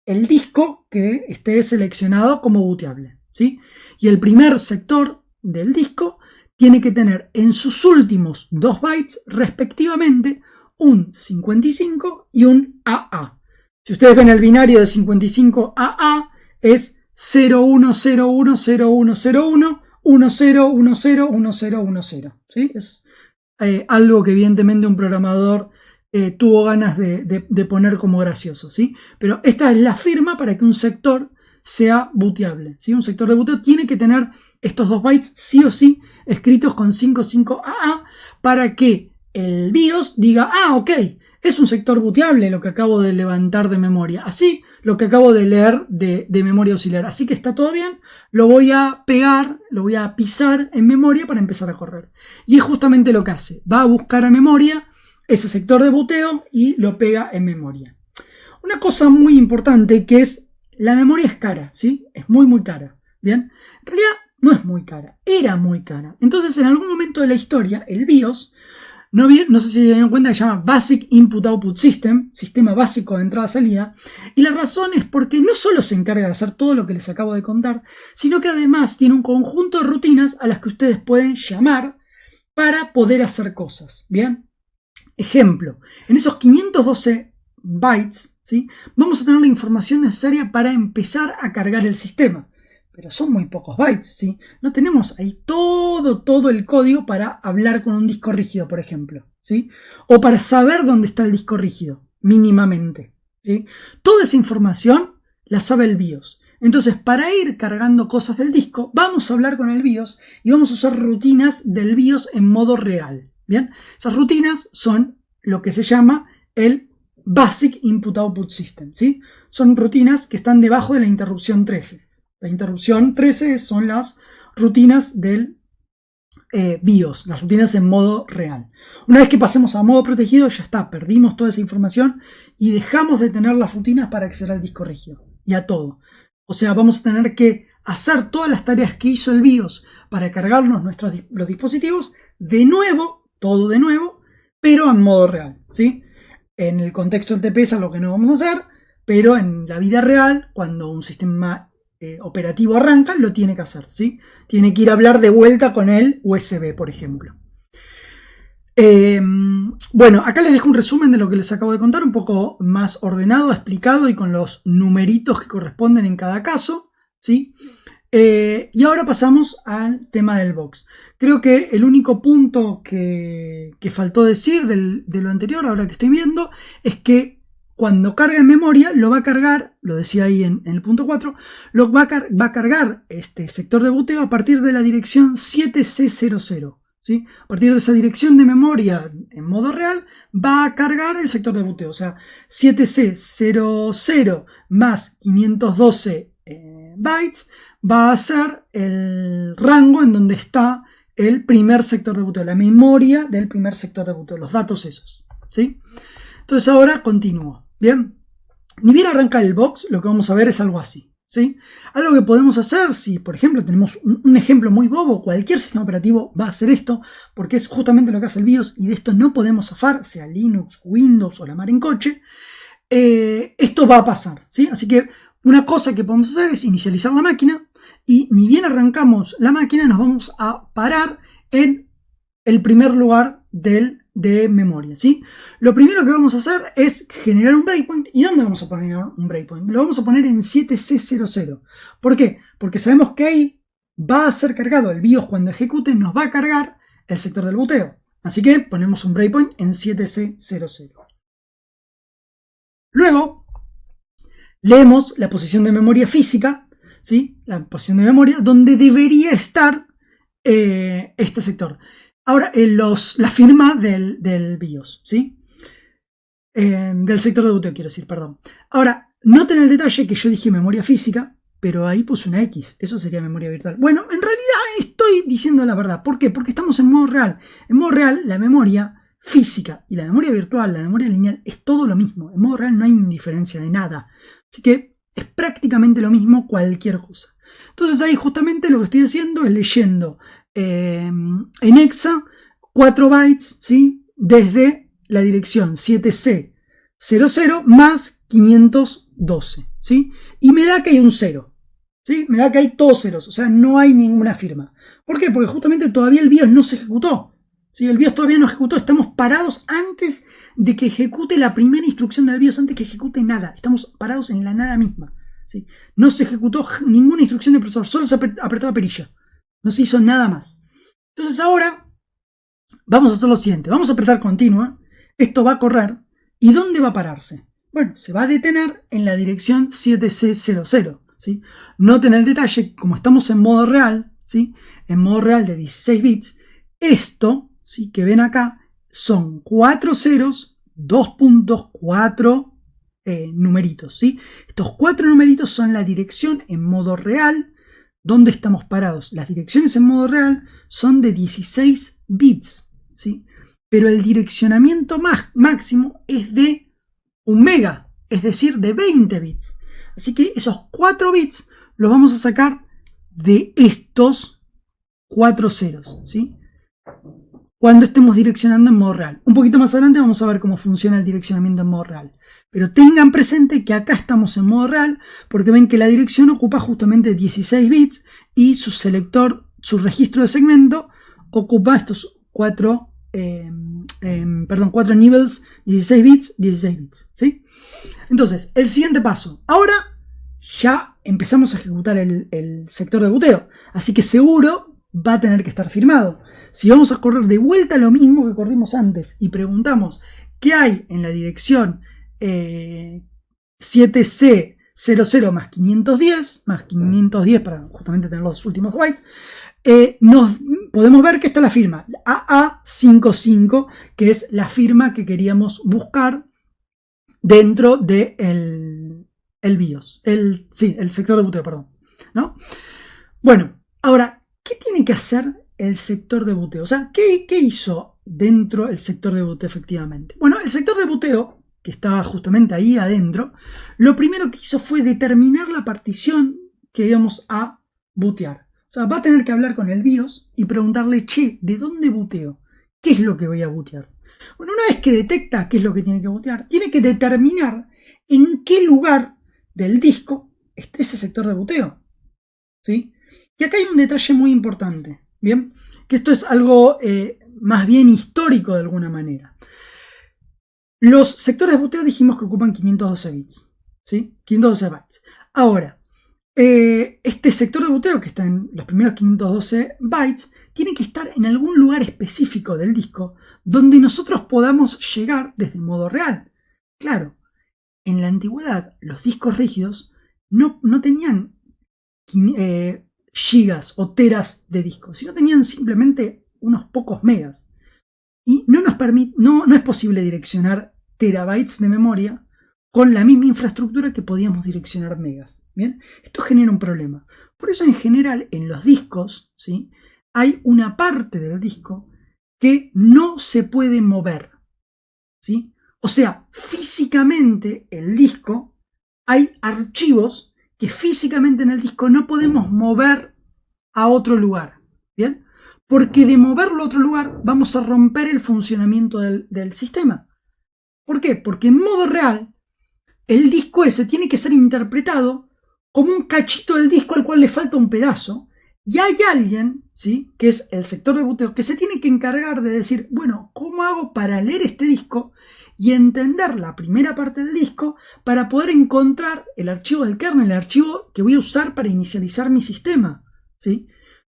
el disco que esté seleccionado como booteable, ¿sí? Y el primer sector del disco tiene que tener en sus últimos 2 bytes respectivamente un 55 y un AA. Si ustedes ven el binario de 55 AA es 01010101 10101010, ¿sí? Es algo que evidentemente un programador tuvo ganas de poner como gracioso, ¿sí? Pero esta es la firma para que un sector sea booteable, ¿sí? Un sector de booteo tiene que tener estos 2 bytes sí o sí escritos con 55AA para que el BIOS diga, ok, es un sector booteable lo que acabo de levantar de memoria, así lo que acabo de leer de memoria auxiliar, así que está todo bien, lo voy a pegar, lo voy a pisar en memoria para empezar a correr. Y es justamente lo que hace, va a buscar a memoria ese sector de booteo y lo pega en memoria. Una cosa muy importante que es, la memoria es cara, ¿sí? Es muy cara, ¿bien? En realidad no es muy cara, era muy cara. Entonces en algún momento de la historia, el BIOS, no sé si se dieron cuenta que se llama Basic Input Output System, sistema básico de entrada-salida, y la razón es porque no solo se encarga de hacer todo lo que les acabo de contar, sino que además tiene un conjunto de rutinas a las que ustedes pueden llamar para poder hacer cosas, ¿bien? Ejemplo, en esos 512 bytes, ¿sí?, vamos a tener la información necesaria para empezar a cargar el sistema. Pero son muy pocos bytes, ¿sí? No tenemos ahí todo el código para hablar con un disco rígido, por ejemplo, ¿sí? O para saber dónde está el disco rígido, mínimamente, ¿sí? Toda esa información la sabe el BIOS. Entonces, para ir cargando cosas del disco, vamos a hablar con el BIOS y vamos a usar rutinas del BIOS en modo real, ¿bien? Esas rutinas son lo que se llama el Basic Input Output System, ¿sí? Son rutinas que están debajo de la interrupción 13. La interrupción 13 son las rutinas del BIOS, las rutinas en modo real. Una vez que pasemos a modo protegido, ya está, perdimos toda esa información y dejamos de tener las rutinas para acceder al disco rígido y a todo. O sea, vamos a tener que hacer todas las tareas que hizo el BIOS para cargarnos los dispositivos de nuevo, todo de nuevo, pero en modo real, ¿sí? En el contexto del TP es algo que no vamos a hacer, pero en la vida real, cuando un sistema operativo arranca, lo tiene que hacer, ¿sí? Tiene que ir a hablar de vuelta con el USB, por ejemplo. Bueno, acá les dejo un resumen de lo que les acabo de contar, un poco más ordenado, explicado y con los numeritos que corresponden en cada caso, ¿sí? Y ahora pasamos al tema del box. Creo que el único punto que faltó decir de lo anterior, ahora que estoy viendo, es que cuando carga en memoria, lo va a cargar, lo decía ahí en el punto 4, va a cargar este sector de boteo a partir de la dirección 7C00. ¿Sí? A partir de esa dirección de memoria en modo real, va a cargar el sector de boteo. O sea, 7C00 más 512 bytes va a ser el rango en donde está el primer sector de boteo, la memoria del primer sector de boteo, los datos esos. ¿Sí? Entonces ahora continúo. Bien, ni bien arranca el box, lo que vamos a ver es algo así. ¿Sí? Algo que podemos hacer, si por ejemplo tenemos un ejemplo muy bobo, cualquier sistema operativo va a hacer esto, porque es justamente lo que hace el BIOS y de esto no podemos zafar, sea Linux, Windows o la mar en coche, esto va a pasar. ¿Sí? Así que una cosa que podemos hacer es inicializar la máquina y ni bien arrancamos la máquina nos vamos a parar en el primer lugar de memoria, ¿sí? Lo primero que vamos a hacer es generar un breakpoint. ¿Y dónde vamos a poner un breakpoint? Lo vamos a poner en 7C00. ¿Por qué? Porque sabemos que ahí va a ser cargado el BIOS cuando ejecute, nos va a cargar el sector del boteo. Así que ponemos un breakpoint en 7C00. Luego, leemos la posición de memoria física, ¿sí? La posición de memoria donde debería estar este sector. Ahora, la firma del BIOS, ¿sí? Del sector de boteo, quiero decir, perdón. Ahora, noten el detalle que yo dije memoria física, pero ahí puse una X. Eso sería memoria virtual. Bueno, en realidad estoy diciendo la verdad. ¿Por qué? Porque estamos en modo real. En modo real, la memoria física y la memoria virtual, la memoria lineal, es todo lo mismo. En modo real no hay diferencia de nada. Así que es prácticamente lo mismo cualquier cosa. Entonces ahí justamente lo que estoy haciendo es leyendo en hexa 4 bytes, ¿sí? Desde la dirección 7C00 más 512, ¿sí? Y me da que hay un 0, ¿sí? Me da que hay todos ceros, o sea, no hay ninguna firma. ¿Por qué? Porque justamente todavía el BIOS no se ejecutó, ¿sí? El BIOS todavía no ejecutó, estamos parados antes de que ejecute la primera instrucción del BIOS, antes que ejecute nada, estamos parados en la nada misma, ¿sí? No se ejecutó ninguna instrucción del procesador, solo se apretó la perilla. No se hizo nada más. Entonces ahora vamos a hacer lo siguiente. Vamos a apretar continua. Esto va a correr. ¿Y dónde va a pararse? Bueno, se va a detener en la dirección 7C00. ¿Sí? Noten el detalle, como estamos en modo real, ¿sí? En modo real de 16 bits, esto, ¿sí? Que ven acá, son 4 ceros, 2 puntos, 4 numeritos. ¿Sí? Estos 4 numeritos son la dirección en modo real donde estamos parados. Las direcciones en modo real son de 16 bits, ¿sí? Pero el direccionamiento máximo es de 1 mega, es decir, de 20 bits. Así que esos 4 bits los vamos a sacar de estos 4 ceros, ¿sí? Cuando estemos direccionando en modo real. Un poquito más adelante vamos a ver cómo funciona el direccionamiento en modo real. Pero tengan presente que acá estamos en modo real porque ven que la dirección ocupa justamente 16 bits y su selector, su registro de segmento ocupa estos 4 niveles, 16 bits, ¿sí? Entonces, el siguiente paso. Ahora ya empezamos a ejecutar el sector de boteo, así que seguro va a tener que estar firmado. Si vamos a correr de vuelta lo mismo que corrimos antes y preguntamos qué hay en la dirección 7C00 más 510 para justamente tener los últimos bytes, podemos ver que está la firma AA55, que es la firma que queríamos buscar dentro del BIOS, el sector de boteo, perdón, ¿no? Bueno, ahora, ¿qué tiene que hacer el sector de boteo? O sea, ¿qué hizo dentro el sector de boteo efectivamente? Bueno, el sector de boteo, que estaba justamente ahí adentro, lo primero que hizo fue determinar la partición que íbamos a bootear. O sea, va a tener que hablar con el BIOS y preguntarle, che, ¿de dónde booteo? ¿Qué es lo que voy a bootear? Bueno, una vez que detecta qué es lo que tiene que bootear, tiene que determinar en qué lugar del disco está ese sector de boteo, ¿sí? Y acá hay un detalle muy importante, ¿bien? Que esto es algo más bien histórico de alguna manera. Los sectores de boteo dijimos que ocupan 512 bits, ¿sí? 512 bytes. Ahora, este sector de boteo que está en los primeros 512 bytes tiene que estar en algún lugar específico del disco donde nosotros podamos llegar desde el modo real. Claro, en la antigüedad los discos rígidos no tenían gigas o teras de disco, sino tenían simplemente unos pocos megas. Y no es posible direccionar terabytes de memoria con la misma infraestructura que podíamos direccionar megas. ¿Bien? Esto genera un problema. Por eso en general en los discos, ¿sí?, hay una parte del disco que no se puede mover, ¿sí? O sea, físicamente el disco, hay archivos que físicamente en el disco no podemos mover a otro lugar, ¿bien? Porque de moverlo a otro lugar vamos a romper el funcionamiento del sistema. ¿Por qué? Porque en modo real el disco ese tiene que ser interpretado como un cachito del disco al cual le falta un pedazo, y hay alguien, ¿sí?, que es el sector de boteo, que se tiene que encargar de decir, bueno, ¿cómo hago para leer este disco y entender la primera parte del disco para poder encontrar el archivo del kernel, el archivo que voy a usar para inicializar mi sistema? ¿Sí?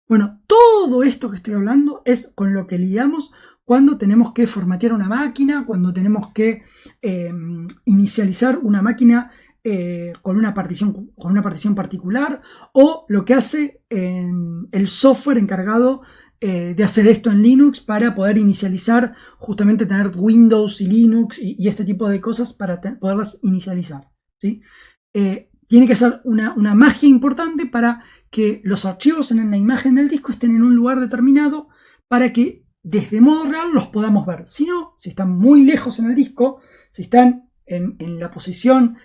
Bueno, todo esto que estoy hablando es con lo que lidiamos cuando tenemos que formatear una máquina, cuando tenemos que inicializar una máquina con una partición particular, o lo que hace el software encargado de hacer esto en Linux para poder inicializar, justamente tener Windows y Linux y este tipo de cosas para poderlas inicializar, ¿sí? Tiene que ser una magia importante para que los archivos en la imagen del disco estén en un lugar determinado para que desde modo real los podamos ver. Si no, si están muy lejos en el disco, si están en la posición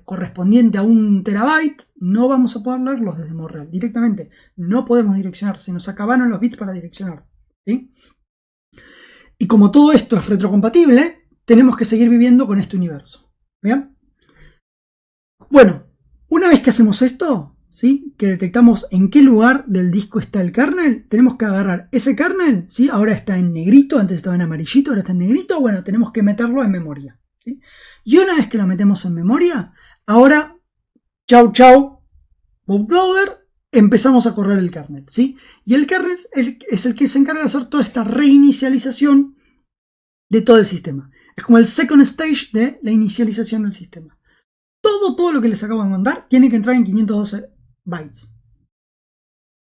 correspondiente a 1 terabyte, no vamos a poder leerlos desde modo real. Directamente no podemos direccionar, se nos acabaron los bits para direccionar, ¿sí? Y como todo esto es retrocompatible, tenemos que seguir viviendo con este universo. ¿Bien? Bueno, una vez que hacemos esto, ¿sí?, que detectamos en qué lugar del disco está el kernel, tenemos que agarrar ese kernel, ¿sí?, ahora está en negrito, antes estaba en amarillito, ahora está en negrito, bueno, tenemos que meterlo en memoria, ¿sí? Y una vez que lo metemos en memoria, ahora, chau chau, bootloader, empezamos a correr el kernel, ¿sí? Y el kernel es el que se encarga de hacer toda esta reinicialización de todo el sistema. Es como el second stage de la inicialización del sistema. Todo lo que les acabo de mandar tiene que entrar en 512 bytes.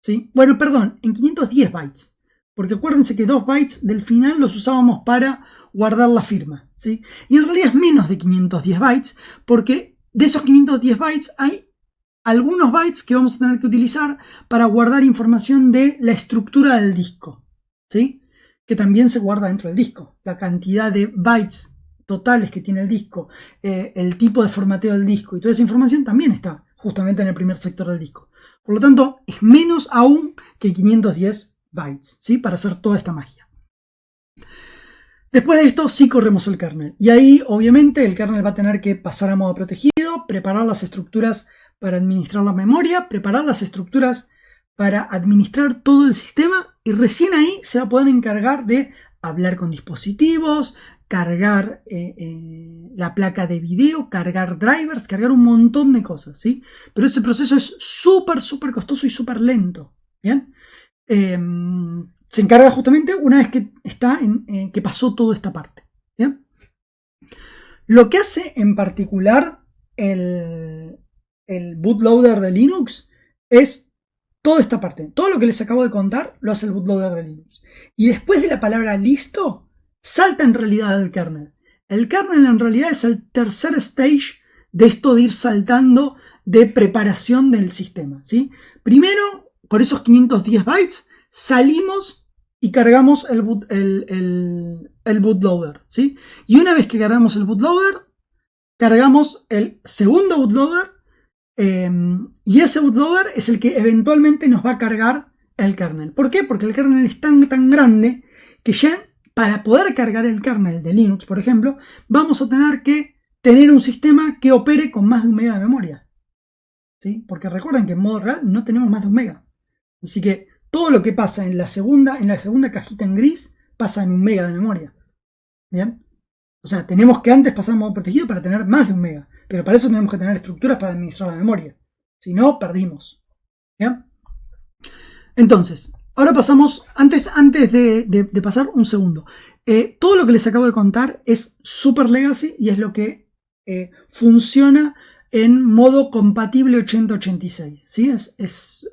¿Sí? Bueno, perdón, en 510 bytes. Porque acuérdense que 2 bytes del final los usábamos para guardar la firma, ¿sí? Y en realidad es menos de 510 bytes, porque de esos 510 bytes hay algunos bytes que vamos a tener que utilizar para guardar información de la estructura del disco, ¿sí?, que también se guarda dentro del disco. La cantidad de bytes totales que tiene el disco, el tipo de formateo del disco y toda esa información también está justamente en el primer sector del disco. Por lo tanto, es menos aún que 510 bytes, ¿sí?, para hacer toda esta magia. Después de esto sí corremos el kernel. Y ahí obviamente el kernel va a tener que pasar a modo protegido, preparar las estructuras para administrar la memoria, preparar las estructuras para administrar todo el sistema, y recién ahí se va a poder encargar de hablar con dispositivos, cargar la placa de video, cargar drivers, cargar un montón de cosas, ¿sí? Pero ese proceso es súper costoso y súper lento, ¿bien? Se encarga justamente una vez que que pasó toda esta parte, ¿bien? Lo que hace en particular el bootloader de Linux es toda esta parte. Todo lo que les acabo de contar lo hace el bootloader de Linux. Y después de la palabra listo, salta en realidad al kernel. El kernel en realidad es el tercer stage de esto de ir saltando de preparación del sistema, ¿sí? Primero, con esos 510 bytes, salimos y cargamos el bootloader, ¿sí? Y una vez que cargamos el bootloader, cargamos el segundo bootloader, y ese bootloader es el que eventualmente nos va a cargar el kernel. ¿Por qué? Porque el kernel es tan grande que ya para poder cargar el kernel de Linux, por ejemplo, vamos a tener que tener un sistema que opere con más de 1 mega de memoria, ¿sí? Porque recuerden que en modo real no tenemos más de 1 mega. Así que todo lo que pasa en la segunda cajita en gris pasa en 1 mega de memoria. ¿Bien? O sea, tenemos que antes pasar a modo protegido para tener más de 1 mega. Pero para eso tenemos que tener estructuras para administrar la memoria. Si no, perdimos. ¿Bien? Entonces, ahora pasamos, antes de pasar, un segundo. Todo lo que les acabo de contar es super legacy y es lo que funciona en modo compatible 8086, ¿sí? Es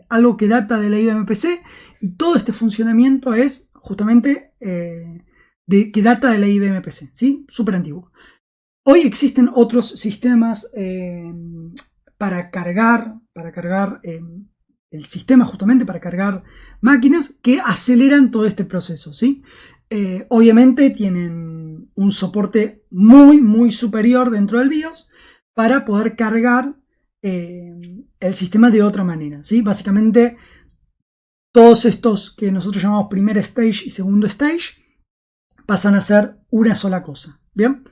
algo que data de la IBM-PC y todo este funcionamiento es justamente que data de la IBM-PC, ¿sí? Súper antiguo. Hoy existen otros sistemas para cargar el sistema, justamente para cargar máquinas que aceleran todo este proceso, ¿sí? Obviamente tienen un soporte muy superior dentro del BIOS para poder cargar el sistema de otra manera, ¿sí? Básicamente todos estos que nosotros llamamos primer stage y segundo stage pasan a ser una sola cosa, ¿bien?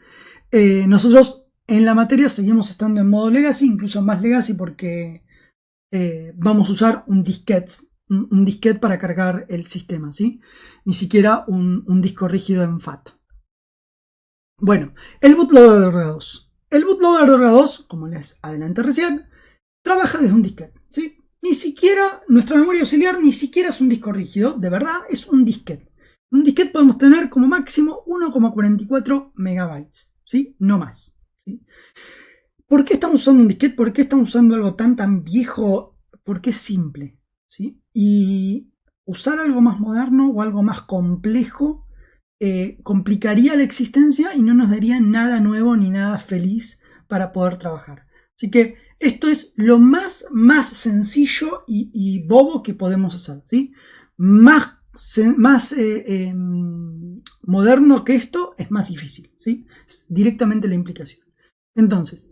Nosotros en la materia seguimos estando en modo legacy, incluso más legacy porque vamos a usar un disquete para cargar el sistema, ¿sí? Ni siquiera un disco rígido en FAT. Bueno, el bootloader de orga2. El bootloader de orga2, como les adelanté recién, trabaja desde un disquete, ¿sí? Ni siquiera, nuestra memoria auxiliar ni siquiera es un disco rígido, de verdad es un disquete. En un disquete podemos tener como máximo 1,44 megabytes, ¿sí? No más, ¿sí? ¿Por qué estamos usando un disquete? ¿Por qué estamos usando algo tan viejo? Porque es simple, ¿sí? Y usar algo más moderno o algo más complejo complicaría la existencia y no nos daría nada nuevo ni nada feliz para poder trabajar. Así que esto es lo más sencillo y bobo que podemos hacer, ¿sí? Más moderno que esto es más difícil, ¿sí? Es directamente la implicación. Entonces,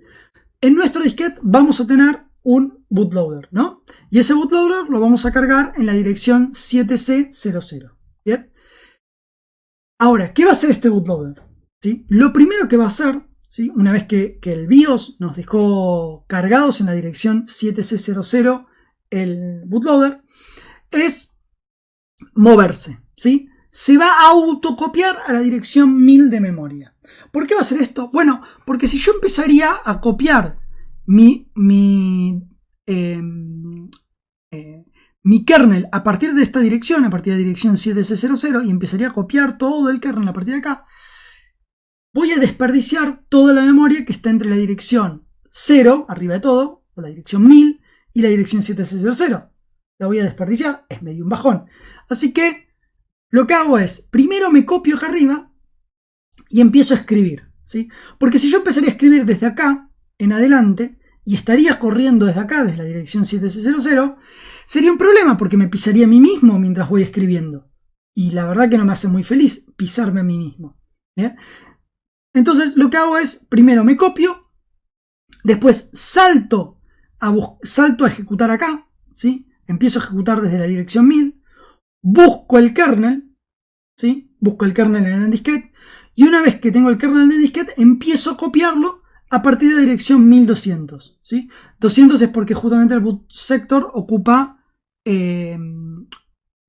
en nuestro disquete vamos a tener un bootloader, ¿no? Y ese bootloader lo vamos a cargar en la dirección 7C00, ¿bien? Ahora, ¿qué va a hacer este bootloader? ¿Sí? Lo primero que va a hacer, ¿sí? Una vez que el BIOS nos dejó cargados en la dirección 7C00 el bootloader, es moverse, ¿sí? Se va a autocopiar a la dirección 1000 de memoria. ¿Por qué va a hacer esto? Bueno, porque si yo empezaría a copiar mi kernel a partir de esta dirección, a partir de la dirección 7C00, y empezaría a copiar todo el kernel a partir de acá, voy a desperdiciar toda la memoria que está entre la dirección 0, arriba de todo, o la dirección 1000, y la dirección 7C00. La voy a desperdiciar, es medio un bajón. Así que lo que hago es, primero me copio acá arriba y empiezo a escribir, ¿sí? Porque si yo empezaría a escribir desde acá en adelante y estaría corriendo desde acá, desde la dirección 7C00, sería un problema porque me pisaría a mí mismo mientras voy escribiendo. Y la verdad que no me hace muy feliz pisarme a mí mismo, ¿bien? Entonces lo que hago es, primero me copio, después salto a ejecutar acá, ¿sí? Empiezo a ejecutar desde la dirección 1000, busco el kernel, ¿sí? Busco el kernel en el disquete, y una vez que tengo el kernel en el disquete, empiezo a copiarlo a partir de la dirección 1200, ¿sí? 200 es porque justamente el boot sector ocupa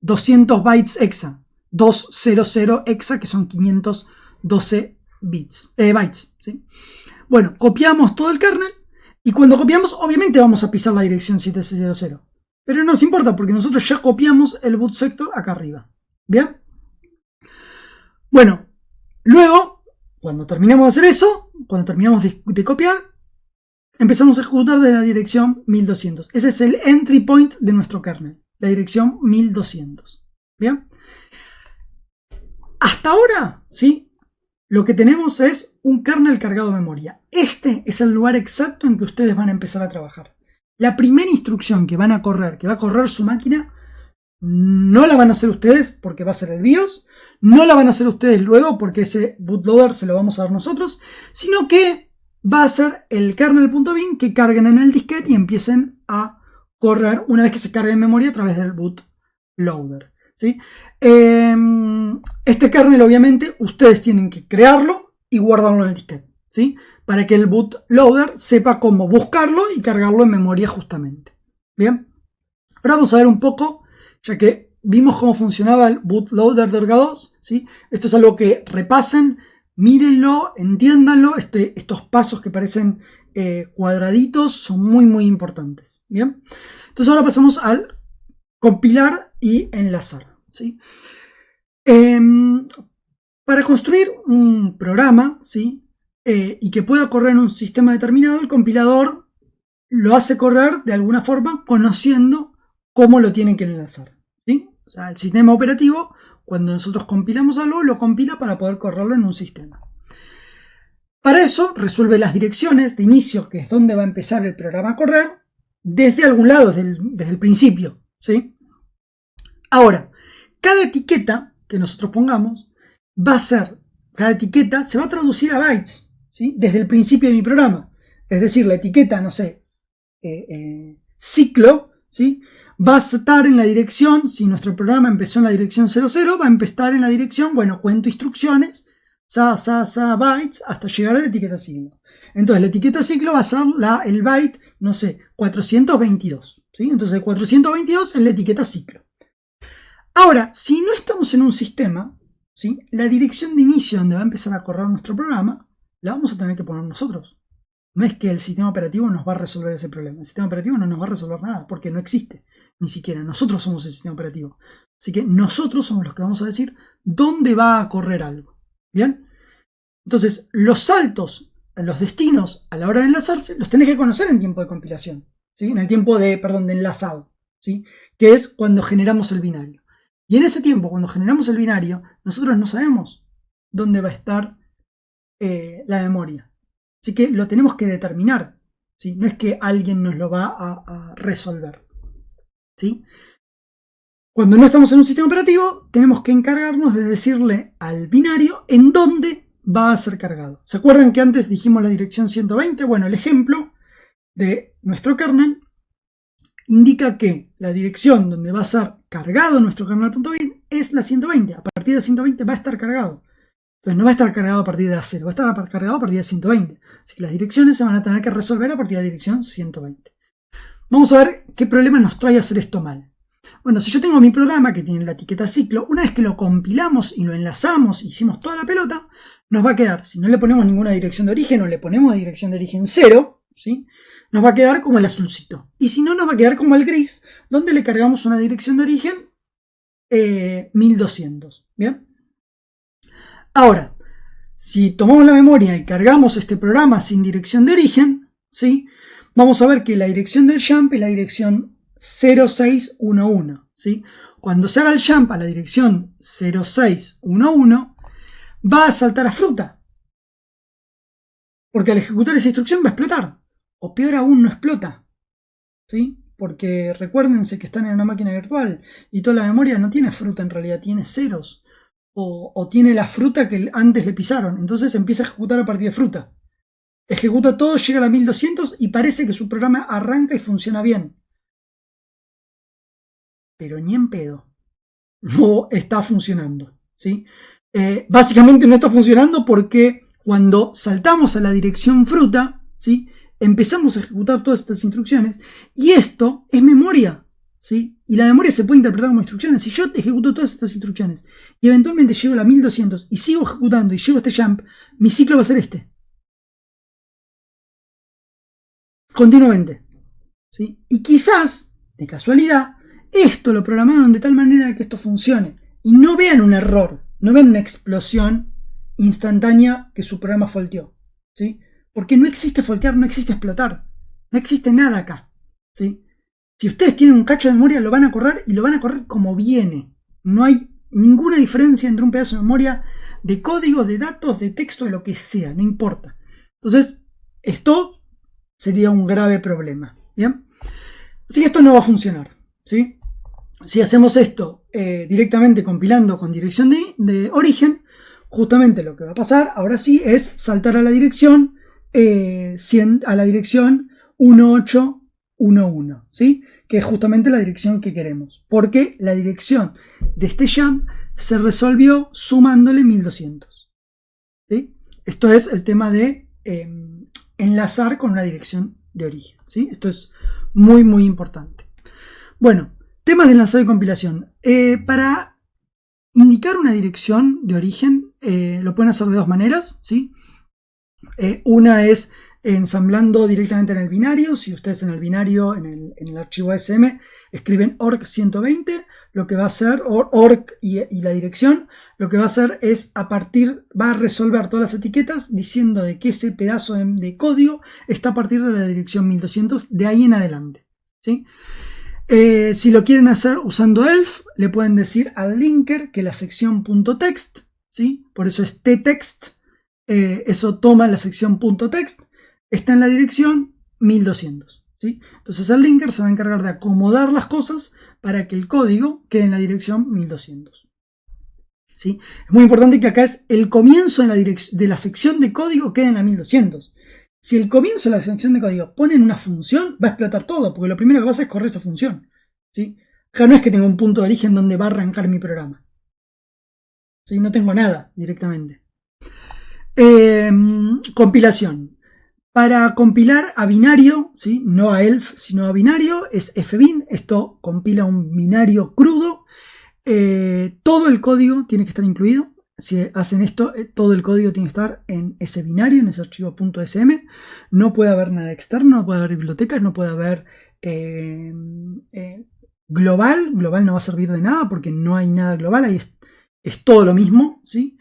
200 bytes hexa, 200 hexa, que son 512 bytes, ¿sí? Bueno, copiamos todo el kernel, y cuando copiamos, obviamente vamos a pisar la dirección 700. Pero no nos importa porque nosotros ya copiamos el boot sector acá arriba. ¿Bien? Bueno, luego, cuando terminamos de hacer eso, cuando terminamos de copiar, empezamos a ejecutar desde la dirección 1200. Ese es el entry point de nuestro kernel, la dirección 1200. ¿Bien? Hasta ahora, ¿sí? Lo que tenemos es un kernel cargado de memoria. Este es el lugar exacto en que ustedes van a empezar a trabajar. La primera instrucción que van a correr, que va a correr su máquina, no la van a hacer ustedes porque va a ser el BIOS, no la van a hacer ustedes luego porque ese bootloader se lo vamos a dar nosotros, sino que va a ser el kernel.bin que carguen en el disquete y empiecen a correr una vez que se cargue en memoria a través del bootloader, ¿sí? Este kernel obviamente ustedes tienen que crearlo y guardarlo en el disquete, ¿sí? Para que el bootloader sepa cómo buscarlo y cargarlo en memoria justamente. Bien, ahora vamos a ver un poco, ya que vimos cómo funcionaba el bootloader de orga2, ¿sí? Esto es algo que repasen, mírenlo, entiéndanlo. Estos pasos que parecen cuadraditos son muy importantes. Bien, entonces ahora pasamos al compilar y enlazar, ¿sí? Para construir un programa, ¿sí? y que pueda correr en un sistema determinado, el compilador lo hace correr de alguna forma conociendo cómo lo tienen que enlazar, ¿sí? O sea, el sistema operativo, cuando nosotros compilamos algo, lo compila para poder correrlo en un sistema. Para eso resuelve las direcciones de inicio, que es donde va a empezar el programa a correr, desde algún lado, desde el principio, ¿sí? Ahora, cada etiqueta que nosotros pongamos cada etiqueta se va a traducir a bytes, ¿sí? Desde el principio de mi programa. Es decir, la etiqueta, no sé, ciclo, ¿sí? Va a estar en la dirección, si nuestro programa empezó en la dirección 00, va a empezar en la dirección, bueno, cuento instrucciones, bytes, hasta llegar a la etiqueta ciclo. Entonces, la etiqueta ciclo va a ser el byte, no sé, 422, ¿sí? Entonces, el 422 es la etiqueta ciclo. Ahora, si no estamos en un sistema, ¿sí? La dirección de inicio donde va a empezar a correr nuestro programa, la vamos a tener que poner nosotros. No es que el sistema operativo nos va a resolver ese problema. El sistema operativo no nos va a resolver nada, porque no existe. Ni siquiera nosotros somos el sistema operativo. Así que nosotros somos los que vamos a decir dónde va a correr algo. ¿Bien? Entonces, los saltos, los destinos a la hora de enlazarse, los tenés que conocer en tiempo de compilación. ¿Sí? En el tiempo de enlazado. ¿Sí? Que es cuando generamos el binario. Y en ese tiempo, cuando generamos el binario, nosotros no sabemos dónde va a estar la memoria. Así que lo tenemos que determinar, ¿sí? No es que alguien nos lo va a resolver, ¿sí? Cuando no estamos en un sistema operativo, tenemos que encargarnos de decirle al binario en dónde va a ser cargado. ¿Se acuerdan que antes dijimos la dirección 120? Bueno, el ejemplo de nuestro kernel indica que la dirección donde va a ser cargado nuestro kernel.bin es la 120. A partir de 120 va a estar cargado. Entonces no va a estar cargado a partir de A0, va a estar cargado a partir de 120. Así que las direcciones se van a tener que resolver a partir de la dirección 120. Vamos a ver qué problema nos trae hacer esto mal. Bueno, si yo tengo mi programa que tiene la etiqueta ciclo, una vez que lo compilamos y lo enlazamos, hicimos toda la pelota, nos va a quedar, si no le ponemos ninguna dirección de origen o le ponemos dirección de origen 0, ¿sí? Nos va a quedar como el azulcito. Y si no, nos va a quedar como el gris, donde le cargamos una dirección de origen 1200. ¿Bien? Ahora, si tomamos la memoria y cargamos este programa sin dirección de origen, ¿sí? Vamos a ver que la dirección del jump es la dirección 0611, ¿sí? Cuando se haga el jump a la dirección 0611, va a saltar a fruta. Porque al ejecutar esa instrucción va a explotar. O peor aún, no explota, ¿sí? Porque recuérdense que están en una máquina virtual y toda la memoria no tiene fruta, en realidad tiene ceros. O tiene la fruta que antes le pisaron. Entonces empieza a ejecutar a partir de fruta. Ejecuta todo, llega a la 1200 y parece que su programa arranca y funciona bien. Pero ni en pedo. No está funcionando, ¿sí? Básicamente no está funcionando porque cuando saltamos a la dirección fruta, ¿sí? Empezamos a ejecutar todas estas instrucciones y esto es memoria, ¿sí? Y la memoria se puede interpretar como instrucciones. Si yo ejecuto todas estas instrucciones y eventualmente llego a la 1200 y sigo ejecutando y llego a este jump, mi ciclo va a ser este. Continuamente, ¿sí? Y quizás, de casualidad, esto lo programaron de tal manera que esto funcione. Y no vean un error, no vean una explosión instantánea que su programa faulteó, ¿sí? Porque no existe faultear, no existe explotar. No existe nada acá, ¿sí? Si ustedes tienen un cacho de memoria, lo van a correr y lo van a correr como viene. No hay ninguna diferencia entre un pedazo de memoria de código, de datos, de texto, de lo que sea, no importa. Entonces, esto sería un grave problema, ¿bien? Así que esto no va a funcionar, ¿sí? Si hacemos esto directamente compilando con dirección de origen, justamente lo que va a pasar, ahora sí, es saltar a la dirección 1811, ¿sí? Que es justamente la dirección que queremos, porque la dirección de este jump se resolvió sumándole 1200, ¿sí? Esto es el tema de enlazar con una dirección de origen, ¿sí? Esto es muy muy importante. Bueno, temas de enlazado y compilación. Para indicar una dirección de origen lo pueden hacer de dos maneras, ¿sí? Una es ensamblando directamente en el binario. Si ustedes en el binario, en el archivo ASM, escriben org120, lo que va a hacer, org y la dirección, lo que va a hacer es va a resolver todas las etiquetas diciendo de que ese pedazo de código está a partir de la dirección 1200 de ahí en adelante, ¿sí? Si lo quieren hacer usando ELF, le pueden decir al linker que la sección .text, ¿sí? Por eso es ttext, eso toma la sección .text, está en la dirección 1200, ¿sí? Entonces el linker se va a encargar de acomodar las cosas para que el código quede en la dirección 1200, ¿sí? Es muy importante que acá es el comienzo de la sección de código quede en la 1200. Si el comienzo de la sección de código ponen una función, va a explotar todo, porque lo primero que va a hacer es correr esa función, ¿sí? Acá no es que tenga un punto de origen donde va a arrancar mi programa, ¿sí? No tengo nada directamente. Compilación. Para compilar a binario, ¿sí? No a ELF, sino a binario, es fbin. Esto compila un binario crudo. Todo el código tiene que estar incluido. Si hacen esto, todo el código tiene que estar en ese binario, en ese archivo .sm. No puede haber nada externo, no puede haber bibliotecas, no puede haber global. Global no va a servir de nada porque no hay nada global, ahí es todo lo mismo, ¿sí?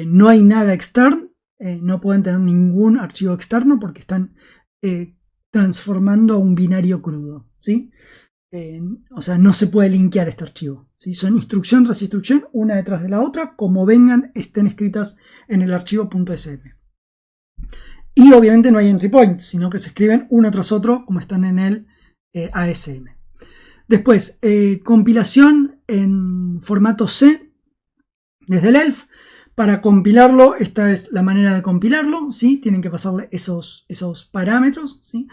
No hay nada externo, no pueden tener ningún archivo externo porque están transformando a un binario crudo, ¿sí? O sea, no se puede linkear este archivo, ¿sí? Son instrucción tras instrucción, una detrás de la otra, como estén escritas en el archivo .sm. Y obviamente no hay entry point, sino que se escriben uno tras otro como están en el ASM. Después, compilación en formato C desde el ELF. Para compilarlo, esta es la manera de compilarlo, ¿sí? Tienen que pasarle esos parámetros, ¿sí?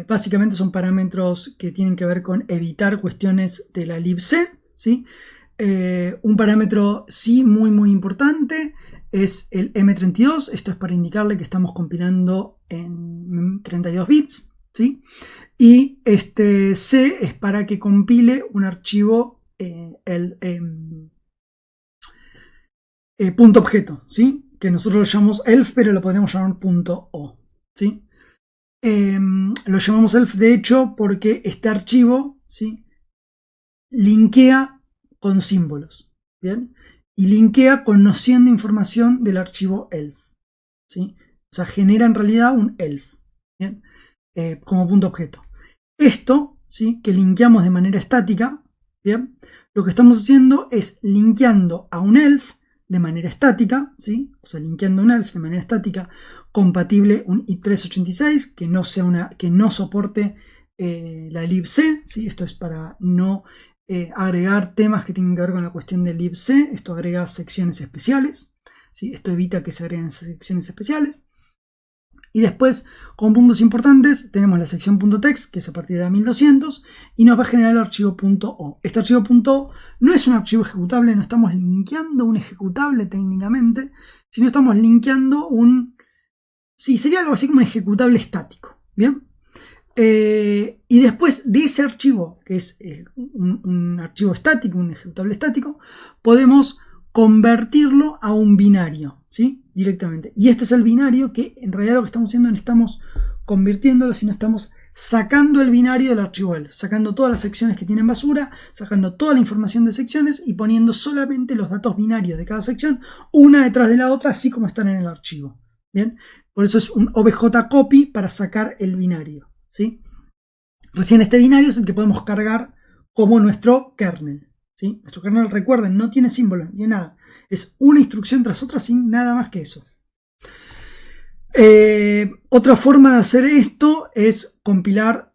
Básicamente son parámetros que tienen que ver con evitar cuestiones de la libc, ¿sí? Un parámetro sí muy importante es el M32, esto es para indicarle que estamos compilando en 32 bits, ¿sí? Y este C es para que compile un archivo, punto objeto, ¿sí? Que nosotros lo llamamos ELF, pero lo podríamos llamar .o, ¿sí? Lo llamamos ELF de hecho porque este archivo, ¿sí? Linkea con símbolos, ¿bien? Y linkea conociendo información del archivo ELF, ¿sí? O sea, genera en realidad un ELF, ¿bien? Como punto objeto. Esto, ¿sí? Que linkeamos de manera estática, ¿bien? Lo que estamos haciendo es linkeando a un ELF de manera estática, ¿sí? O sea, linkeando un ELF de manera estática compatible un i386 que no soporte la libc, ¿sí? Esto es para no agregar temas que tengan que ver con la cuestión de libc. Esto agrega secciones especiales, ¿sí? Esto evita que se agreguen secciones especiales. Y después, con puntos importantes, tenemos la sección .text, que es a partir de la 1200, y nos va a generar el archivo .o. Este archivo .o no es un archivo ejecutable, no estamos linkeando un ejecutable técnicamente, sino estamos linkeando sí, sería algo así como un ejecutable estático, ¿bien? Y después de ese archivo, que es un archivo estático, un ejecutable estático, podemos convertirlo a un binario, ¿sí? Directamente. Y este es el binario que en realidad lo que estamos haciendo no estamos convirtiéndolo, sino estamos sacando el binario del archivo ELF, sacando todas las secciones que tienen basura, sacando toda la información de secciones y poniendo solamente los datos binarios de cada sección, una detrás de la otra, así como están en el archivo. ¿Bien? Por eso es un obj copy para sacar el binario, ¿sí? Recién este binario es el que podemos cargar como nuestro kernel, ¿sí? Nuestro kernel, recuerden, no tiene símbolo ni nada. Es una instrucción tras otra sin nada más que eso. Otra forma de hacer esto es compilar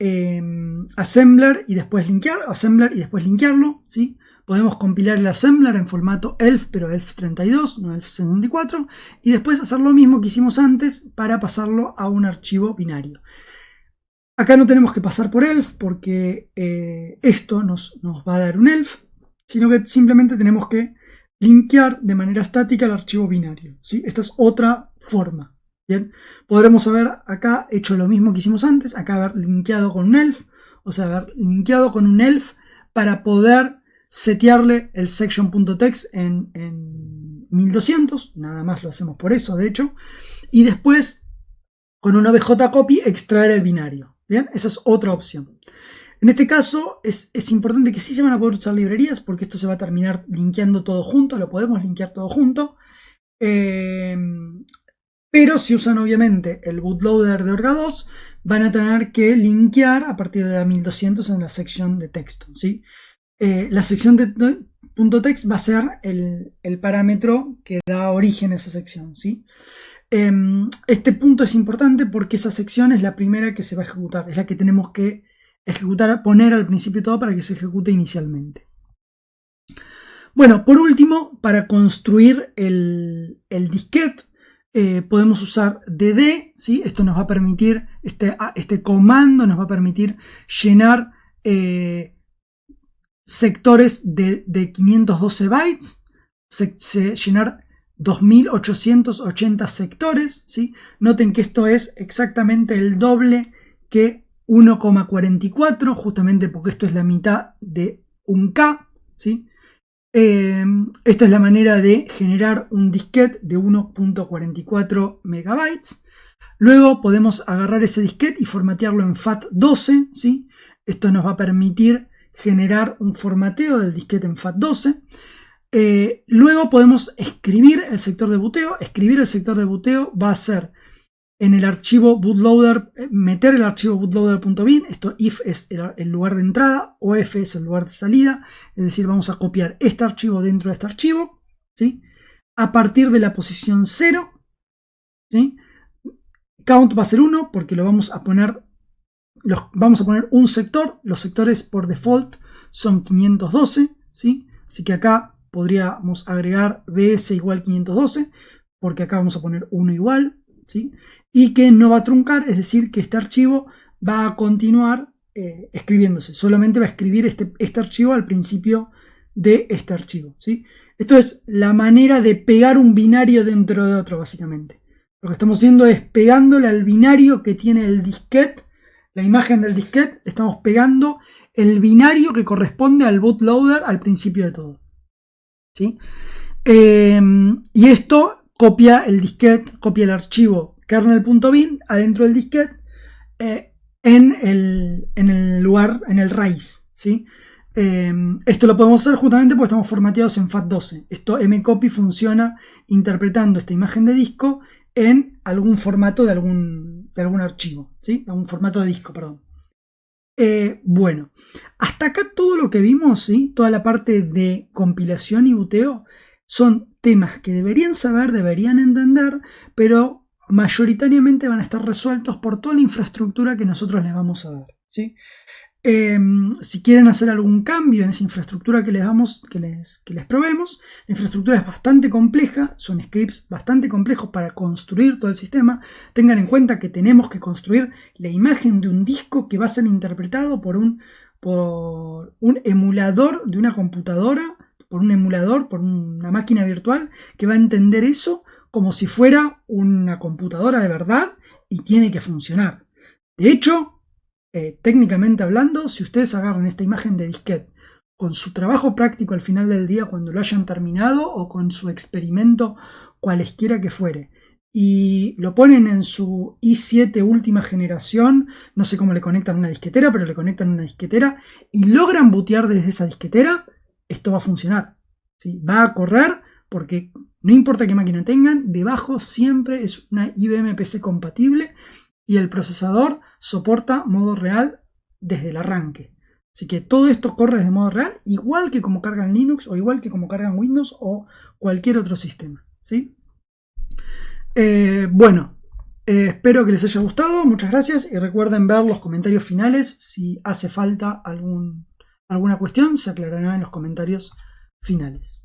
assembler y después linkearlo, ¿sí? Podemos compilar el assembler en formato ELF, pero ELF 32, no ELF 64, y después hacer lo mismo que hicimos antes para pasarlo a un archivo binario. Acá no tenemos que pasar por ELF porque esto nos va a dar un ELF, sino que simplemente tenemos que linkear de manera estática el archivo binario, ¿sí? Esta es otra forma. Bien, podremos haber acá hecho lo mismo que hicimos antes, acá haber linkeado con un ELF, o sea, haber linkeado con un ELF para poder setearle el section.text en 1200, nada más lo hacemos por eso, de hecho, y después con un obj copy extraer el binario. Bien, esa es otra opción. En este caso es importante que sí se van a poder usar librerías, porque esto se va a terminar linkeando todo junto, lo podemos linkear todo junto. Pero si usan obviamente el bootloader de Orga 2, van a tener que linkear a partir de la 1200 en la sección de texto, ¿sí? La sección de .text va a ser el parámetro que da origen a esa sección, ¿sí? Este punto es importante porque esa sección es la primera que se va a ejecutar, es la que tenemos que ejecutar, poner al principio de todo para que se ejecute inicialmente. Bueno, por último, para construir el disquete, podemos usar dd, ¿sí? Esto nos va a permitir, este comando nos va a permitir llenar sectores de 512 bytes, llenar 2880 sectores, ¿sí? Noten que esto es exactamente el doble que 1,44, justamente porque esto es la mitad de un K, ¿sí? Esta es la manera de generar un disquete de 1.44 megabytes. Luego podemos agarrar ese disquete y formatearlo en FAT12, ¿sí? Esto nos va a permitir generar un formateo del disquete en FAT12. Luego podemos escribir el sector de booteo. Escribir el sector de booteo va a ser en el archivo bootloader, meter el archivo bootloader.bin. Esto if es el lugar de entrada, OF es el lugar de salida. Es decir, vamos a copiar este archivo dentro de este archivo, ¿sí? A partir de la posición 0, ¿sí? Count va a ser 1 porque lo vamos a poner, vamos a poner un sector. Los sectores por default son 512, ¿sí? Así que acá podríamos agregar bs igual 512 porque acá vamos a poner 1 igual, ¿sí? Y que no va a truncar, es decir, que este archivo va a continuar escribiéndose. Solamente va a escribir este archivo al principio de este archivo, ¿sí? Esto es la manera de pegar un binario dentro de otro, básicamente. Lo que estamos haciendo es pegándole al binario que tiene el disquete, la imagen del disquete, le estamos pegando el binario que corresponde al bootloader al principio de todo, ¿sí? Y esto copia el disquete, copia el archivo kernel.bin adentro del disquete en el lugar, en el raíz, ¿sí? Esto lo podemos hacer justamente porque estamos formateados en FAT12. Esto mcopy funciona interpretando esta imagen de disco en algún formato de algún archivo, ¿sí? Algún formato de disco, perdón. Bueno, hasta acá todo lo que vimos, ¿sí? Toda la parte de compilación y booteo son temas que deberían saber, deberían entender, pero mayoritariamente van a estar resueltos por toda la infraestructura que nosotros les vamos a dar, ¿sí? Si quieren hacer algún cambio en esa infraestructura que les proveemos, la infraestructura es bastante compleja, son scripts bastante complejos para construir todo el sistema. Tengan en cuenta que tenemos que construir la imagen de un disco que va a ser interpretado por un emulador de una computadora, por una máquina virtual que va a entender eso como si fuera una computadora de verdad y tiene que funcionar. De hecho, técnicamente hablando, si ustedes agarran esta imagen de disquete con su trabajo práctico al final del día cuando lo hayan terminado o con su experimento cualesquiera que fuere y lo ponen en su i7 última generación, no sé cómo le conectan una disquetera, pero le conectan una disquetera y logran bootear desde esa disquetera, esto va a funcionar, ¿sí? Va a correr porque no importa qué máquina tengan, debajo siempre es una IBM PC compatible y el procesador soporta modo real desde el arranque. Así que todo esto corre de modo real, igual que como cargan Linux o igual que como cargan Windows o cualquier otro sistema, ¿sí? Bueno, espero que les haya gustado, muchas gracias y recuerden ver los comentarios finales. Si hace falta alguna cuestión, se aclarará en los comentarios finales.